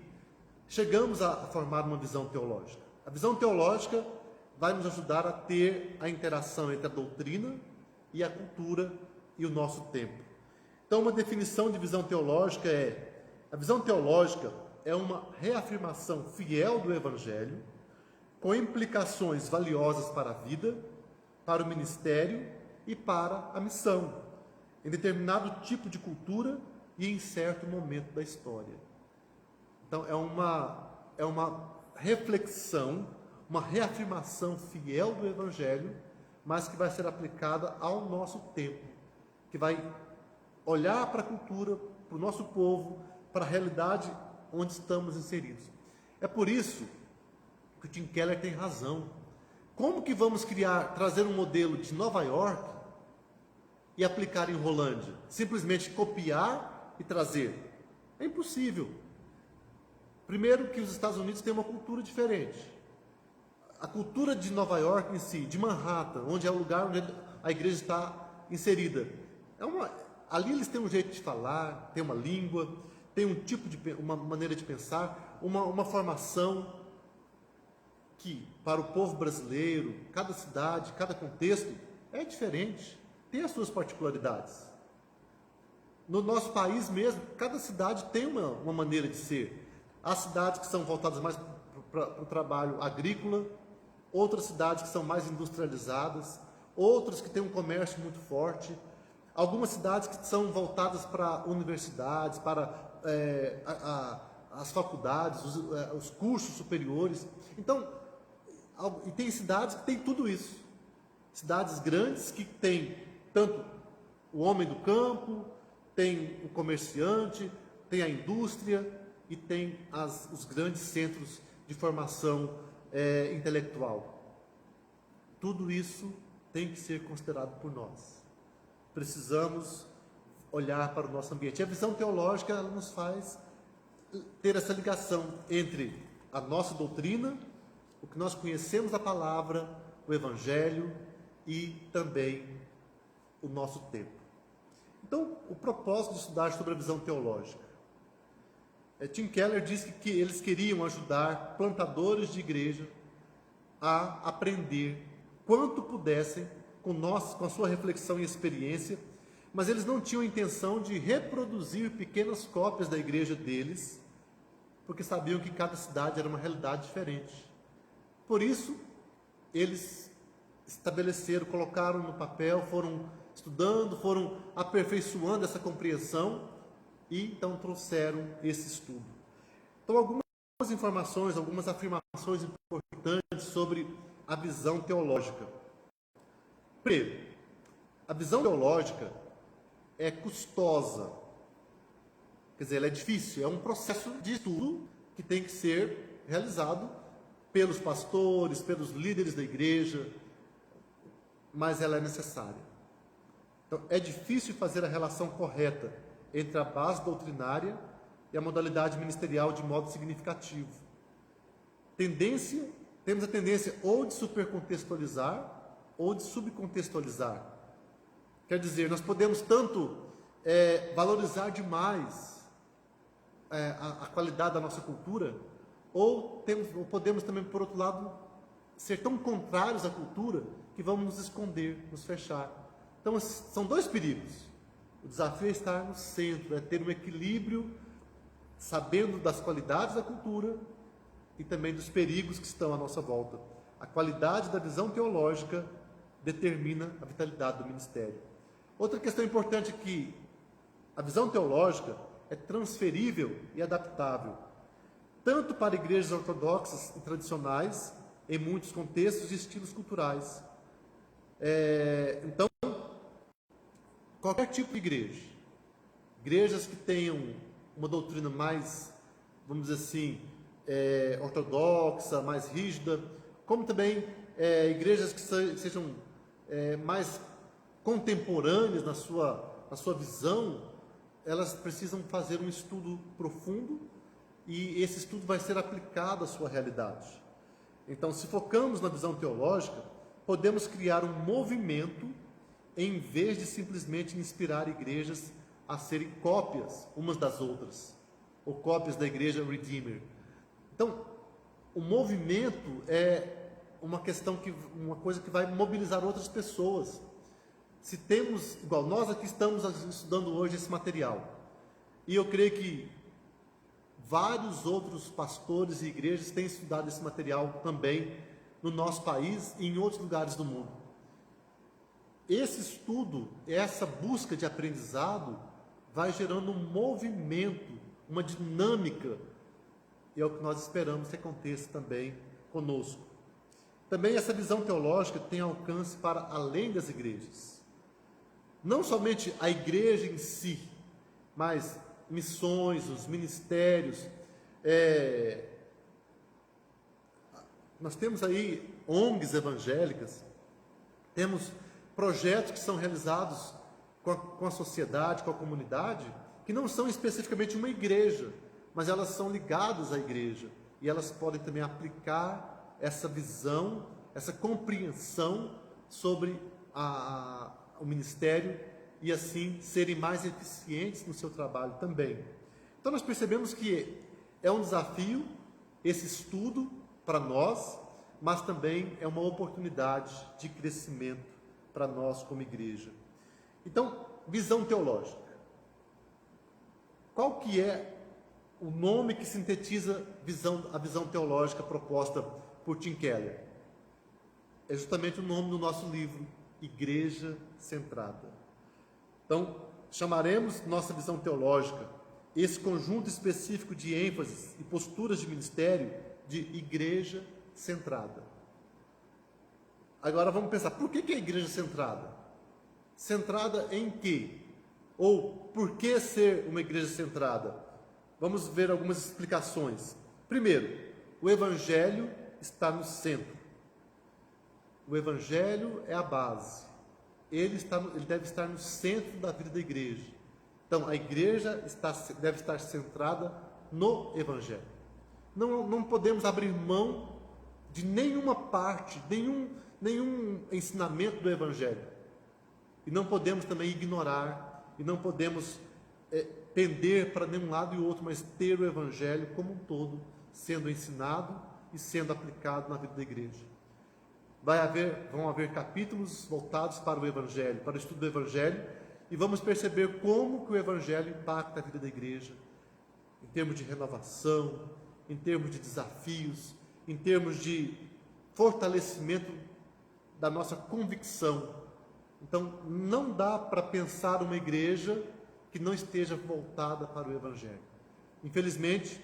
chegamos a formar uma visão teológica. A visão teológica vai nos ajudar a ter a interação entre a doutrina e a cultura e o nosso tempo. Então, uma definição de visão teológica a visão teológica é uma reafirmação fiel do Evangelho, com implicações valiosas para a vida, para o ministério e para a missão, em determinado tipo de cultura e em certo momento da história. Então, é uma reflexão, uma reafirmação fiel do Evangelho, mas que vai ser aplicada ao nosso tempo, que vai olhar para a cultura, para o nosso povo, para a realidade onde estamos inseridos. É por isso que o Tim Keller tem razão. Como que vamos trazer um modelo de Nova York e aplicar em Rolândia? Simplesmente copiar e trazer? É impossível. Primeiro que os Estados Unidos têm uma cultura diferente. A cultura de Nova York em si, de Manhattan, onde é o lugar onde a igreja está inserida, ali eles têm um jeito de falar, tem uma língua, tem uma maneira de pensar, uma formação que, para o povo brasileiro, cada cidade, cada contexto, é diferente, tem as suas particularidades. No nosso país mesmo, cada cidade tem uma maneira de ser. Há cidades que são voltadas mais para o trabalho agrícola, outras cidades que são mais industrializadas, outras que têm um comércio muito forte, algumas cidades que são voltadas para universidades, para as faculdades, os cursos superiores. Então, e tem cidades que têm tudo isso. Cidades grandes que têm tanto o homem do campo, tem o comerciante, tem a indústria e tem os grandes centros de formação intelectual. Tudo isso tem que ser considerado por nós. Precisamos olhar para o nosso ambiente. E a visão teológica ela nos faz ter essa ligação entre a nossa doutrina, o que nós conhecemos da palavra, o Evangelho e também o nosso tempo. Então, o propósito de estudar sobre a visão teológica. Tim Keller disse que eles queriam ajudar plantadores de igreja a aprender quanto pudessem com a sua reflexão e experiência, mas eles não tinham a intenção de reproduzir pequenas cópias da igreja deles, porque sabiam que cada cidade era uma realidade diferente. Por isso, eles estabeleceram, colocaram no papel, foram estudando, foram aperfeiçoando essa compreensão e então trouxeram esse estudo. Então, algumas informações, algumas afirmações importantes sobre a visão teológica. Primeiro, a visão teológica é custosa, quer dizer, ela é difícil, é um processo de estudo que tem que ser realizado pelos pastores, pelos líderes da igreja, mas ela é necessária. Então, é difícil fazer a relação correta entre a base doutrinária e a modalidade ministerial de modo significativo. Temos a tendência ou de supercontextualizar ou de subcontextualizar. Quer dizer, nós podemos tanto valorizar demais a qualidade da nossa cultura, ou podemos também, por outro lado, ser tão contrários à cultura que vamos nos esconder, nos fechar. Então, são dois perigos. O desafio é estar no centro, é ter um equilíbrio, sabendo das qualidades da cultura e também dos perigos que estão à nossa volta. A qualidade da visão teológica determina a vitalidade do ministério. Outra questão importante é que a visão teológica é transferível e adaptável, tanto para igrejas ortodoxas e tradicionais, em muitos contextos e estilos culturais. Então, qualquer tipo de igreja, igrejas que tenham uma doutrina mais, vamos dizer assim, ortodoxa, mais rígida, como também igrejas que sejam mais contemporâneas na sua visão, elas precisam fazer um estudo profundo e esse estudo vai ser aplicado à sua realidade. Então, se focamos na visão teológica, podemos criar um movimento em vez de simplesmente inspirar igrejas a serem cópias umas das outras, ou cópias da igreja Redeemer. Então, o movimento é uma coisa que vai mobilizar outras pessoas. Se temos, igual nós aqui estamos estudando hoje esse material, e eu creio que vários outros pastores e igrejas têm estudado esse material também no nosso país e em outros lugares do mundo. Esse estudo, essa busca de aprendizado, vai gerando um movimento, uma dinâmica, e é o que nós esperamos que aconteça também conosco. Também essa visão teológica tem alcance para além das igrejas. Não somente a igreja em si, mas missões, os ministérios. Nós temos aí ONGs evangélicas, temos projetos que são realizados com a sociedade, com a comunidade, que não são especificamente uma igreja, mas elas são ligadas à igreja, e elas podem também aplicar essa visão, essa compreensão sobre o ministério, e assim serem mais eficientes no seu trabalho também. Então nós percebemos que é um desafio esse estudo para nós, mas também é uma oportunidade de crescimento para nós como igreja. Então, visão teológica. Qual que é o nome que sintetiza a visão teológica proposta por Tim Keller? É justamente o nome do nosso livro, Igreja Centrada. Então, chamaremos nossa visão teológica, esse conjunto específico de ênfases e posturas de ministério, de igreja centrada. Agora vamos pensar, por que é igreja centrada? Centrada em quê? Ou por que ser uma igreja centrada? Vamos ver algumas explicações. Primeiro, o Evangelho está no centro. O Evangelho é a base. Ele deve estar no centro da vida da igreja. Então, a igreja deve estar centrada no Evangelho. Não podemos abrir mão de nenhuma parte, nenhum ensinamento do Evangelho. E não podemos também ignorar, e não podemos pender para nenhum lado e outro, mas ter o Evangelho como um todo, sendo ensinado e sendo aplicado na vida da igreja. Vão haver capítulos voltados para o Evangelho, para o estudo do Evangelho, e vamos perceber como que o Evangelho impacta a vida da igreja, em termos de renovação, em termos de desafios, em termos de fortalecimento da nossa convicção. Então, não dá para pensar uma igreja que não esteja voltada para o Evangelho. Infelizmente,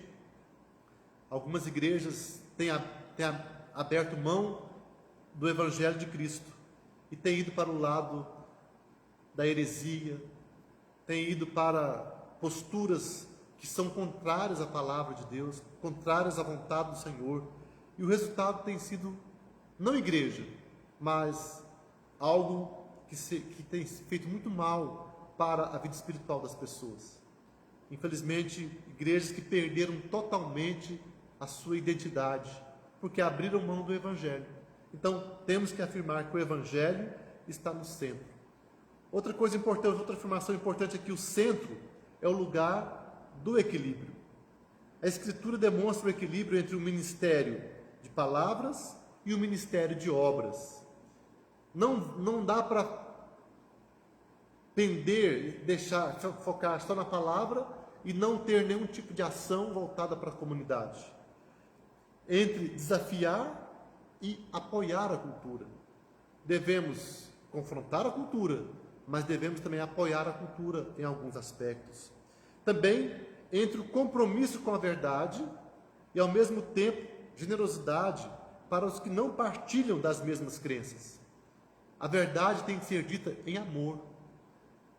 algumas igrejas têm aberto mão do Evangelho de Cristo e têm ido para o lado da heresia, têm ido para posturas que são contrárias à palavra de Deus, contrárias à vontade do Senhor, e o resultado tem sido não igreja, mas algo que tem feito muito mal para a vida espiritual das pessoas. Infelizmente, igrejas que perderam totalmente a sua identidade, porque abriram mão do Evangelho. Então, temos que afirmar que o Evangelho está no centro. Outra coisa importante, outra afirmação importante é que o centro é o lugar do equilíbrio. A Escritura demonstra o equilíbrio entre o ministério de palavras e o ministério de obras. Não dá para tender, deixar, focar só na palavra e não ter nenhum tipo de ação voltada para a comunidade. Entre desafiar e apoiar a cultura. Devemos confrontar a cultura, mas devemos também apoiar a cultura em alguns aspectos. Também entre o compromisso com a verdade e, ao mesmo tempo, generosidade para os que não partilham das mesmas crenças. A verdade tem que ser dita em amor.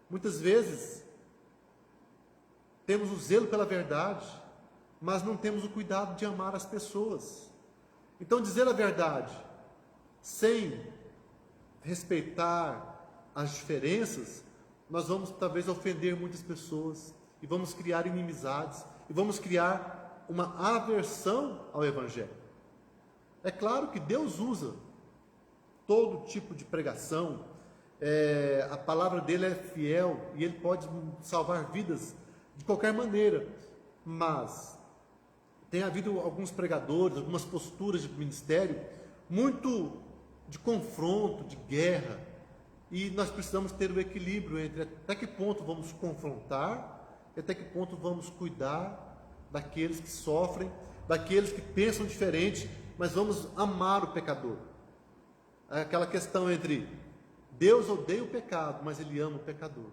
Muitas vezes, temos o zelo pela verdade, mas não temos o cuidado de amar as pessoas. Então, dizer a verdade sem respeitar as diferenças, nós vamos talvez ofender muitas pessoas e vamos criar inimizades e vamos criar uma aversão ao Evangelho. É claro que Deus usa todo tipo de pregação, a palavra dele é fiel e ele pode salvar vidas de qualquer maneira, mas tem havido alguns pregadores, algumas posturas de ministério muito de confronto, de guerra, e nós precisamos ter o equilíbrio entre até que ponto vamos confrontar e até que ponto vamos cuidar daqueles que sofrem, daqueles que pensam diferente, mas vamos amar o pecador. É aquela questão entre Deus odeia o pecado, mas Ele ama o pecador.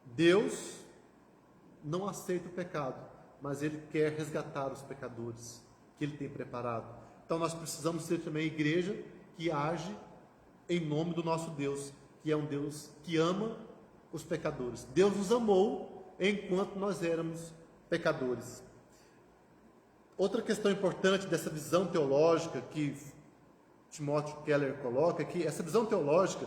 Deus não aceita o pecado, mas Ele quer resgatar os pecadores que Ele tem preparado. Então nós precisamos ser também a igreja que age em nome do nosso Deus, que é um Deus que ama os pecadores. Deus nos amou enquanto nós éramos pecadores. Outra questão importante dessa visão teológica que Timothy Keller coloca é que essa visão teológica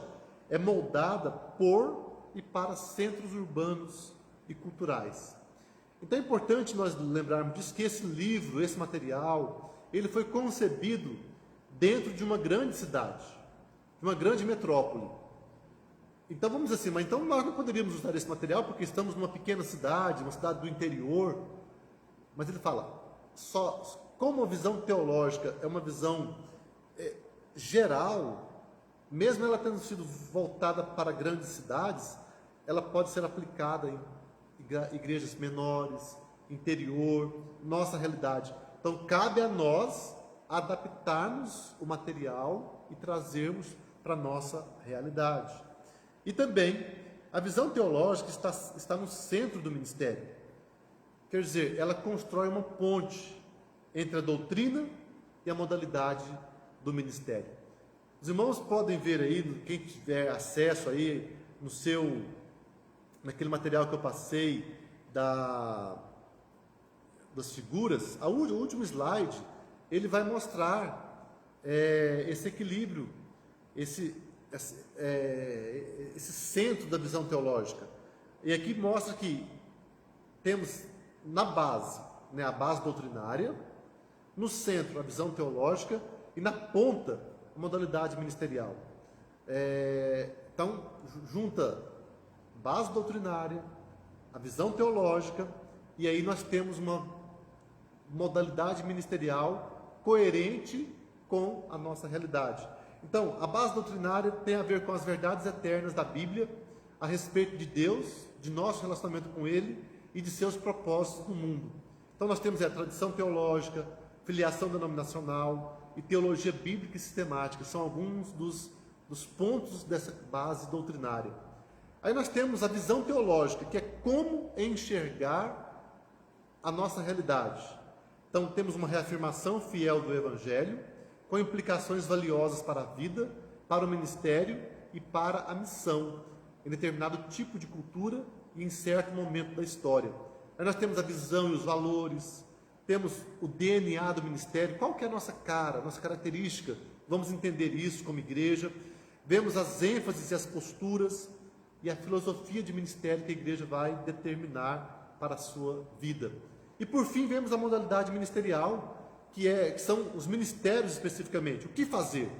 é moldada por e para centros urbanos e culturais. Então é importante nós lembrarmos disso, que esse livro, esse material, ele foi concebido dentro de uma grande cidade, de uma grande metrópole. Então vamos dizer assim, mas então nós não poderíamos usar esse material porque estamos numa pequena cidade, uma cidade do interior. Mas ele fala, como a visão teológica é uma visão geral, mesmo ela tendo sido voltada para grandes cidades, ela pode ser aplicada em igrejas menores, interior, nossa realidade. Então cabe a nós adaptarmos o material e trazermos para a nossa realidade. E também, a visão teológica está no centro do ministério. Quer dizer, ela constrói uma ponte entre a doutrina e a modalidade do ministério. Os irmãos podem ver aí, quem tiver acesso aí, naquele material que eu passei, das figuras, o último slide, ele vai mostrar esse equilíbrio, esse centro da visão teológica. E aqui mostra que temos na base, a base doutrinária, no centro a visão teológica e na ponta a modalidade ministerial. Então, junta base doutrinária, a visão teológica, e aí nós temos uma modalidade ministerial coerente com a nossa realidade. Então, a base doutrinária tem a ver com as verdades eternas da Bíblia, a respeito de Deus, de nosso relacionamento com Ele e de seus propósitos no mundo. Então, nós temos a tradição teológica, filiação denominacional e teologia bíblica e sistemática. São alguns dos pontos dessa base doutrinária. Aí nós temos a visão teológica, que é como enxergar a nossa realidade. Então, temos uma reafirmação fiel do Evangelho, com implicações valiosas para a vida, para o ministério e para a missão, em determinado tipo de cultura e em certo momento da história. Aí nós temos a visão e os valores, temos o DNA do ministério, qual que é a nossa cara, a nossa característica, vamos entender isso como igreja, vemos as ênfases e as posturas e a filosofia de ministério que a igreja vai determinar para a sua vida. E por fim vemos a modalidade ministerial, que são os ministérios especificamente. O que fazer?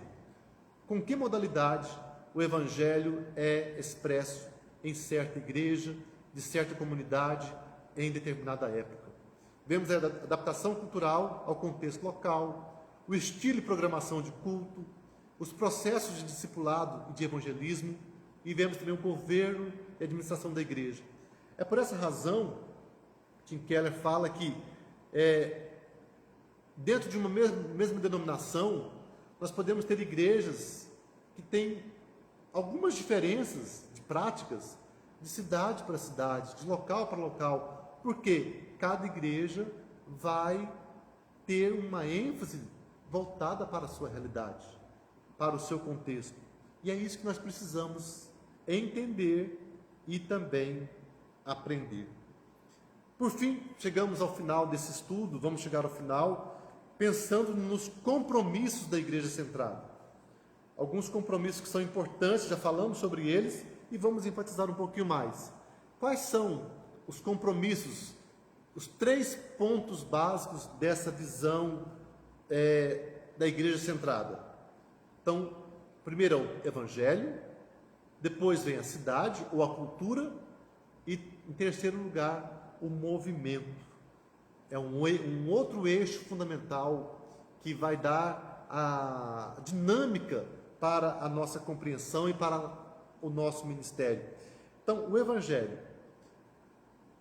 Com que modalidade o Evangelho é expresso em certa igreja, de certa comunidade, em determinada época. Vemos a adaptação cultural ao contexto local, o estilo e programação de culto, os processos de discipulado e de evangelismo e vemos também o governo e a administração da igreja. É por essa razão, Tim Keller fala que dentro de uma mesma denominação, nós podemos ter igrejas que têm algumas diferenças de práticas, de cidade para cidade, de local para local, porque cada igreja vai ter uma ênfase voltada para a sua realidade, para o seu contexto. E é isso que nós precisamos entender e também aprender. Por fim, chegamos ao final desse estudo, vamos chegar ao final, pensando nos compromissos da igreja centrada. Alguns compromissos que são importantes, já falamos sobre eles, e vamos enfatizar um pouquinho mais. Quais são os compromissos, os 3 pontos básicos dessa visão da igreja centrada? Então, primeiro é o evangelho, depois vem a cidade ou a cultura, e em terceiro lugar, o movimento. É um outro eixo fundamental que vai dar a dinâmica para a nossa compreensão e para o nosso ministério. Então, o evangelho,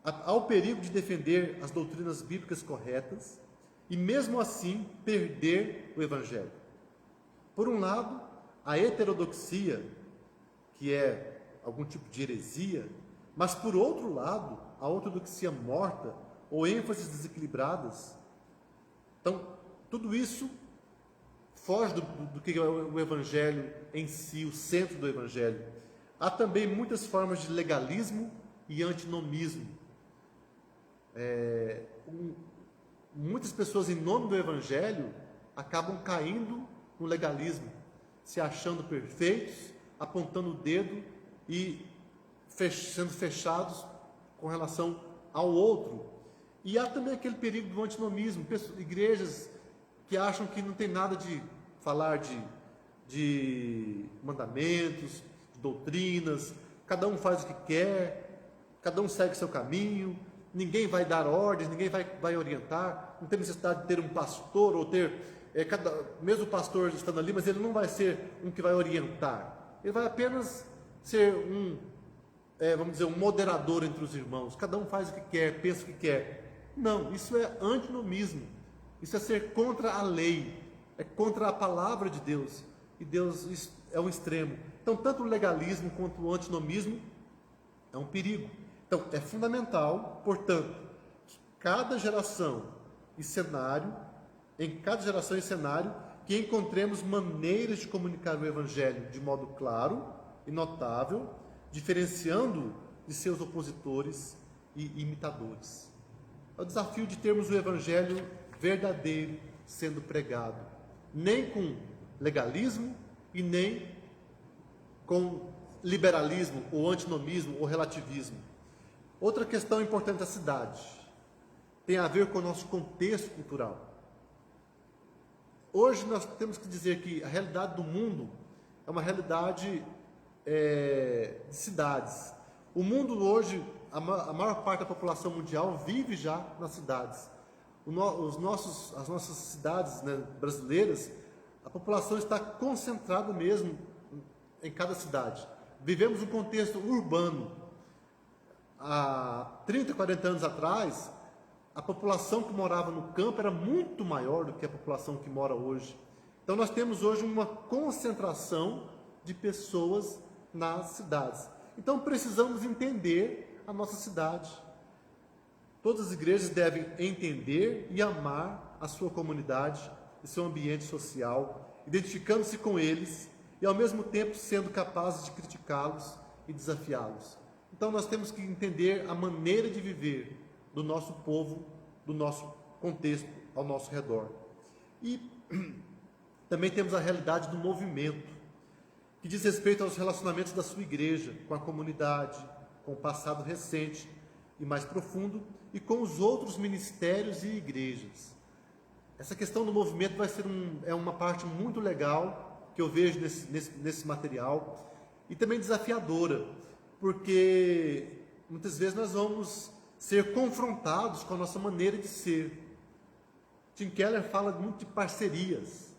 há o perigo de defender as doutrinas bíblicas corretas e mesmo assim perder o evangelho. Por um lado, a heterodoxia, que é algum tipo de heresia, mas por outro lado, a ortodoxia morta ou ênfases desequilibradas. Então, tudo isso foge do que é o evangelho em si, o centro do evangelho. Há também muitas formas de legalismo e antinomismo. Muitas pessoas, em nome do evangelho, acabam caindo no legalismo, se achando perfeitos, apontando o dedo e sendo fechados com relação ao outro. E há também aquele perigo do antinomismo, igrejas que acham que não tem nada de falar de mandamentos, de doutrinas, cada um faz o que quer, cada um segue seu caminho, ninguém vai dar ordens, ninguém vai orientar, não tem necessidade de ter um pastor ou ter, mesmo o pastor estando ali, mas ele não vai ser um que vai orientar, ele vai apenas ser vamos dizer, um moderador entre os irmãos, cada um faz o que quer, pensa o que quer. Não, isso é antinomismo, isso é ser contra a lei, é contra a palavra de Deus, e Deus é um extremo. Então, tanto o legalismo quanto o antinomismo é um perigo. Então, é fundamental, portanto, que cada geração e cenário, que encontremos maneiras de comunicar o Evangelho de modo claro e notável, diferenciando de seus opositores e imitadores. É o desafio de termos o Evangelho verdadeiro sendo pregado, nem com legalismo e nem com liberalismo, ou antinomismo, ou relativismo. Outra questão importante da cidade tem a ver com o nosso contexto cultural. Hoje nós temos que dizer que a realidade do mundo é uma realidade de cidades. O mundo hoje, a maior parte da população mundial vive já nas cidades. As nossas cidades, né, brasileiras, a população está concentrada mesmo em cada cidade. Vivemos um contexto urbano. Há 30, 40 anos atrás, a população que morava no campo era muito maior do que a população que mora hoje. Então nós temos hoje uma concentração de pessoas nas cidades. Então precisamos entender a nossa cidade. Todas as igrejas devem entender e amar a sua comunidade e seu ambiente social, identificando-se com eles e ao mesmo tempo sendo capazes de criticá-los e desafiá-los. Então nós temos que entender a maneira de viver do nosso povo, do nosso contexto ao nosso redor. E também temos a realidade do movimento, que diz respeito aos relacionamentos da sua igreja com a comunidade, com o passado recente e mais profundo, e com os outros ministérios e igrejas. Essa questão do movimento vai ser uma parte muito legal que eu vejo nesse material, e também desafiadora, porque muitas vezes nós vamos ser confrontados com a nossa maneira de ser. Tim Keller fala muito de parcerias,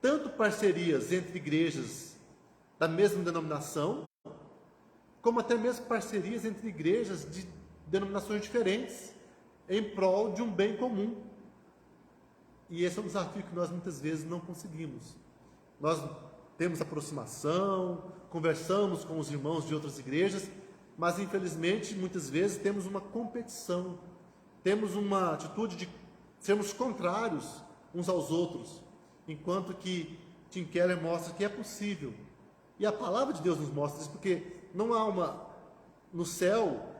tanto parcerias entre igrejas da mesma denominação, como até mesmo parcerias entre igrejas de denominações diferentes, em prol de um bem comum. E esse é um desafio que nós muitas vezes não conseguimos. Nós temos aproximação, conversamos com os irmãos de outras igrejas, mas infelizmente muitas vezes temos uma competição, temos uma atitude de sermos contrários uns aos outros, enquanto que Tim Keller mostra que é possível. E a palavra de Deus nos mostra isso, porque não há no céu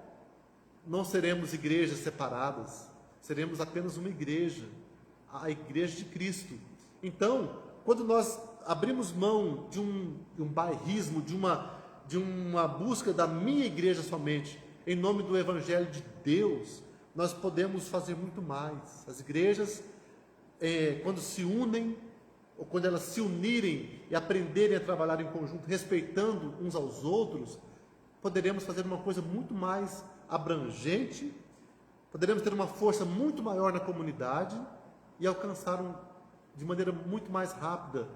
não seremos igrejas separadas, seremos apenas uma igreja, a igreja de Cristo. Então, quando nós abrimos mão de um bairrismo, de uma busca da minha igreja somente, em nome do Evangelho de Deus, nós podemos fazer muito mais. As igrejas, quando se unem, ou quando elas se unirem e aprenderem a trabalhar em conjunto, respeitando uns aos outros, poderemos fazer uma coisa muito mais abrangente, poderemos ter uma força muito maior na comunidade e alcançar de maneira muito mais rápida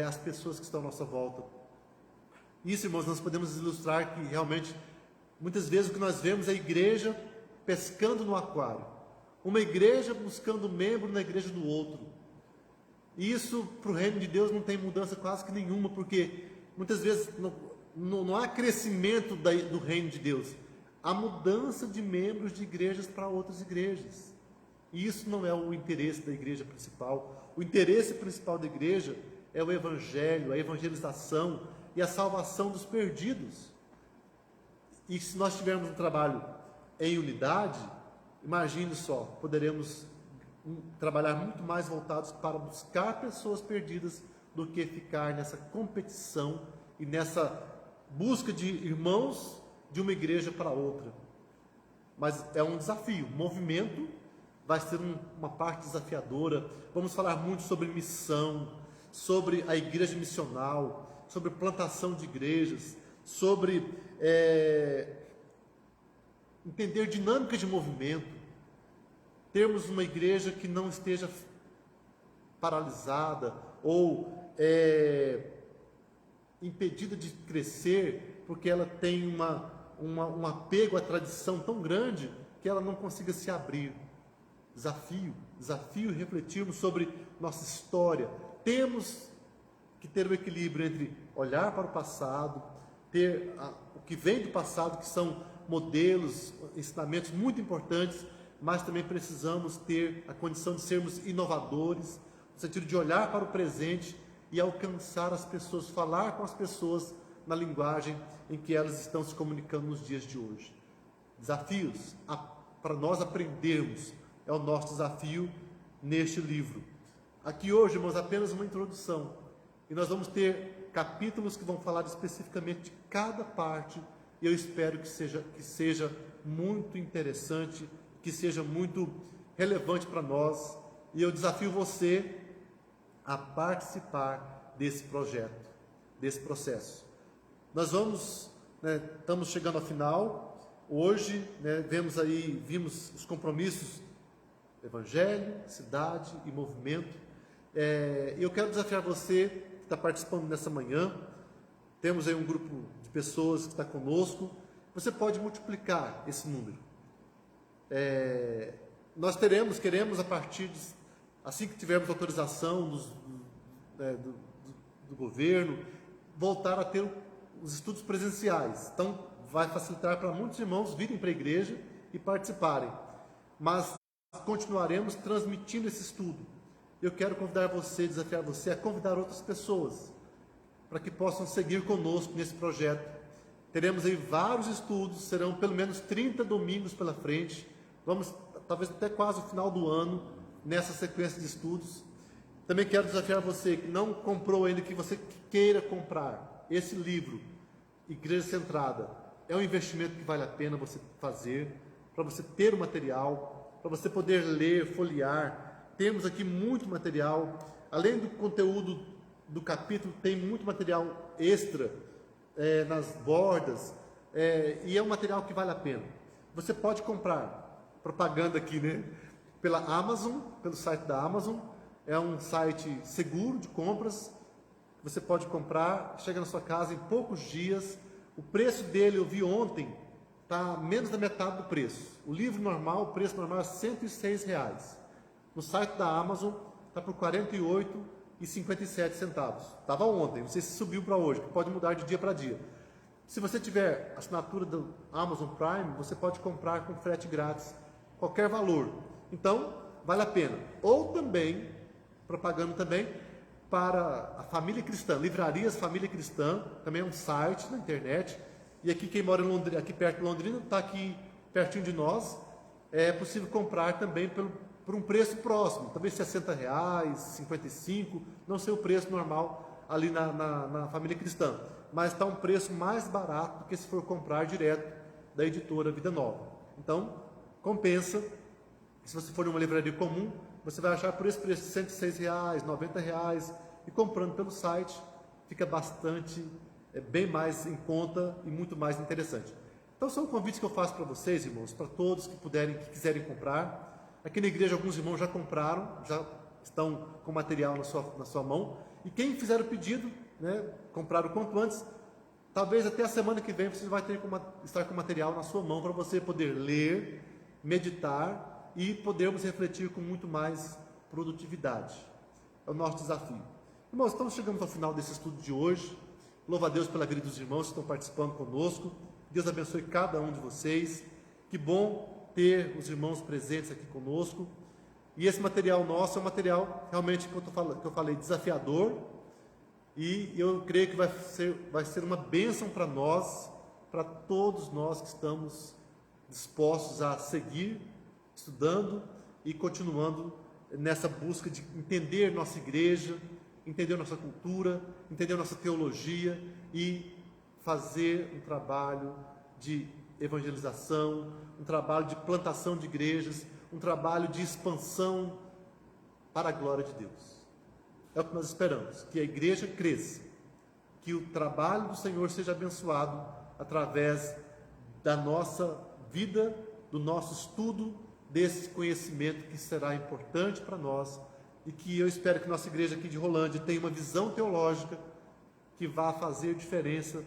as pessoas que estão à nossa volta. Isso, irmãos, nós podemos ilustrar que realmente, muitas vezes o que nós vemos é a igreja pescando no aquário, uma igreja buscando membro na igreja do outro. E isso, para o reino de Deus, não tem mudança quase que nenhuma, porque muitas vezes não há crescimento do reino de Deus, há mudança de membros de igrejas para outras igrejas. E isso não é o interesse da igreja principal. O interesse principal da igreja é o evangelho, a evangelização e a salvação dos perdidos. E se nós tivermos um trabalho em unidade, imagine só, poderemos trabalhar muito mais voltados para buscar pessoas perdidas do que ficar nessa competição e nessa busca de irmãos de uma igreja para outra. Mas é um desafio, o movimento vai ser uma parte desafiadora. Vamos falar muito sobre missão, sobre a igreja missional, sobre plantação de igrejas, sobre entender dinâmica de movimento, termos uma igreja que não esteja paralisada ou impedida de crescer, porque ela tem um apego à tradição tão grande que ela não consiga se abrir. Desafio refletirmos sobre nossa história. Temos que ter o equilíbrio entre olhar para o passado, ter o que vem do passado, que são modelos, ensinamentos muito importantes, mas também precisamos ter a condição de sermos inovadores, no sentido de olhar para o presente e alcançar as pessoas, falar com as pessoas na linguagem em que elas estão se comunicando nos dias de hoje. Desafios para nós aprendermos, é o nosso desafio neste livro. Aqui hoje, irmãos, apenas uma introdução, e nós vamos ter capítulos que vão falar especificamente de cada parte, e eu espero que seja muito interessante, que seja muito relevante para nós, e eu desafio você a participar desse projeto, desse processo. Nós estamos chegando ao final. Hoje, vimos os compromissos, evangelho, cidade e movimento. Eu quero desafiar você que está participando nessa manhã. Temos aí um grupo de pessoas que está conosco. Você pode multiplicar esse número. Nós queremos a partir assim que tivermos autorização do governo, voltar a ter os estudos presenciais. Então, vai facilitar para muitos irmãos virem para a igreja e participarem. Mas continuaremos transmitindo esse estudo. Eu quero desafiar você a convidar outras pessoas para que possam seguir conosco nesse projeto. Teremos aí vários estudos, serão pelo menos 30 domingos pela frente. Vamos, talvez até quase o final do ano, nessa sequência de estudos. Também quero desafiar você que não comprou ainda, que você queira comprar esse livro, Igreja Centrada. É um investimento que vale a pena você fazer, para você ter o material, para você poder ler, folhear. Temos aqui muito material. Além do conteúdo do capítulo, tem muito material extra nas bordas, e é um material que vale a pena. Você pode comprar, propaganda aqui, pela Amazon, pelo site da Amazon. É um site seguro de compras. Você pode comprar, chega na sua casa em poucos dias. O preço dele, eu vi ontem, está menos da metade do preço. O livro normal, o preço normal é R$ 106. No site da Amazon está por R$ 48,57. Estava ontem, não sei se subiu para hoje, que pode mudar de dia para dia. Se você tiver assinatura do Amazon Prime, você pode comprar com frete grátis, qualquer valor. Então, vale a pena. Ou também, propagando também, para a Família Cristã, Livrarias Família Cristã, também é um site na internet. E aqui quem mora em Londrina, aqui perto de Londrina, está aqui pertinho de nós, é possível comprar também por um preço próximo, talvez R$ 60, R$ 55, não sei o preço normal ali na Família Cristã, mas está um preço mais barato do que se for comprar direto da editora Vida Nova. Então, compensa. Se você for em uma livraria comum, você vai achar por esse preço de R$ 106, R$ 90, e comprando pelo site fica bastante, bem mais em conta e muito mais interessante. Então são convites que eu faço para vocês, irmãos, para todos que puderem, que quiserem comprar. Aqui na igreja alguns irmãos já compraram, já estão com material na sua mão. E quem fizer o pedido, né, comprar o quanto antes, talvez até a semana que vem você vai ter estar com material na sua mão para você poder ler, meditar e podermos refletir com muito mais produtividade. É o nosso desafio. Irmãos, estamos chegando ao final desse estudo de hoje. Louva a Deus pela vida dos irmãos que estão participando conosco. Deus abençoe cada um de vocês. Que bom ter os irmãos presentes aqui conosco. E esse material nosso é um material realmente, que eu falei, desafiador. E eu creio que vai ser uma bênção para nós, para todos nós que estamos dispostos a seguir estudando e continuando nessa busca de entender nossa igreja, entender nossa cultura, entender nossa teologia e fazer um trabalho de evangelização, um trabalho de plantação de igrejas, um trabalho de expansão para a glória de Deus. É o que nós esperamos, que a igreja cresça, que o trabalho do Senhor seja abençoado através da nossa vida, do nosso estudo, desse conhecimento que será importante para nós e que eu espero que nossa igreja aqui de Rolândia tenha uma visão teológica que vá fazer diferença.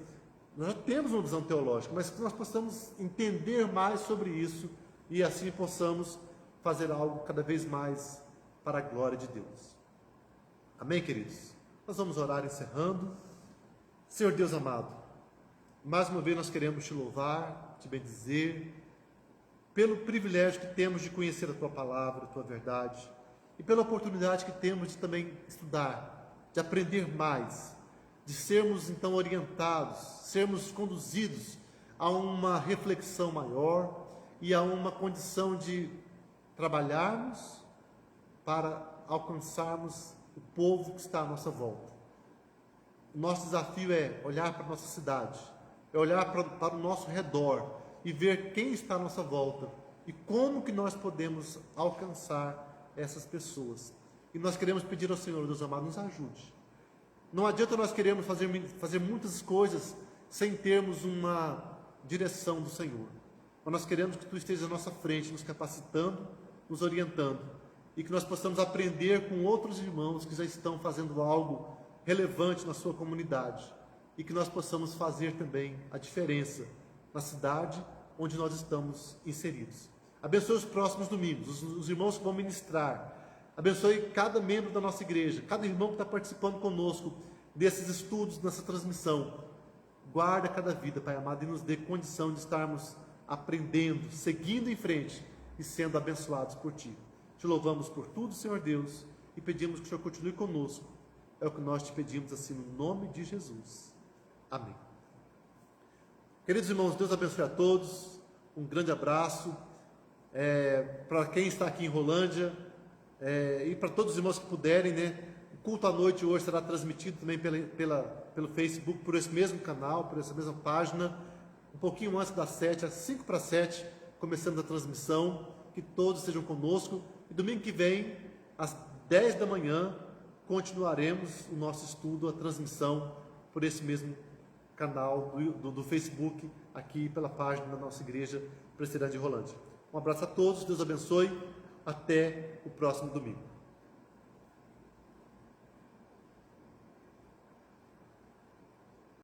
Nós já temos uma visão teológica, mas que nós possamos entender mais sobre isso e assim possamos fazer algo cada vez mais para a glória de Deus. Amém, queridos? Nós vamos orar encerrando. Senhor Deus amado, mais uma vez nós queremos te louvar, te bendizer, pelo privilégio que temos de conhecer a Tua Palavra, a Tua verdade, e pela oportunidade que temos de também estudar, de aprender mais, de sermos então orientados, sermos conduzidos a uma reflexão maior e a uma condição de trabalharmos para alcançarmos o povo que está à nossa volta. O nosso desafio é olhar para a nossa cidade, é olhar para o nosso redor, e ver quem está à nossa volta e como que nós podemos alcançar essas pessoas. E nós queremos pedir ao Senhor, Deus amado, nos ajude. Não adianta nós queremos fazer muitas coisas sem termos uma direção do Senhor. Mas nós queremos que Tu estejas à nossa frente, nos capacitando, nos orientando, e que nós possamos aprender com outros irmãos que já estão fazendo algo relevante na sua comunidade, e que nós possamos fazer também a diferença na cidade onde nós estamos inseridos. Abençoe os próximos domingos, os irmãos que vão ministrar. Abençoe cada membro da nossa igreja, cada irmão que está participando conosco desses estudos, nessa transmissão. Guarda cada vida, Pai amado, e nos dê condição de estarmos aprendendo, seguindo em frente e sendo abençoados por Ti. Te louvamos por tudo, Senhor Deus, e pedimos que o Senhor continue conosco. É o que nós te pedimos assim no nome de Jesus. Amém. Queridos irmãos, Deus abençoe a todos, um grande abraço, para quem está aqui em Rolândia, e para todos os irmãos que puderem, né? O culto à noite hoje será transmitido também pelo Facebook, por esse mesmo canal, por essa mesma página, um pouquinho antes das 7, às 5 para 7, começamos a transmissão, que todos estejam conosco, e domingo que vem, às 10 da manhã, continuaremos o nosso estudo, a transmissão, por esse mesmo canal do Facebook, aqui pela página da nossa igreja presbiteriana de Rolândia. Um abraço a todos, Deus abençoe, até o próximo domingo.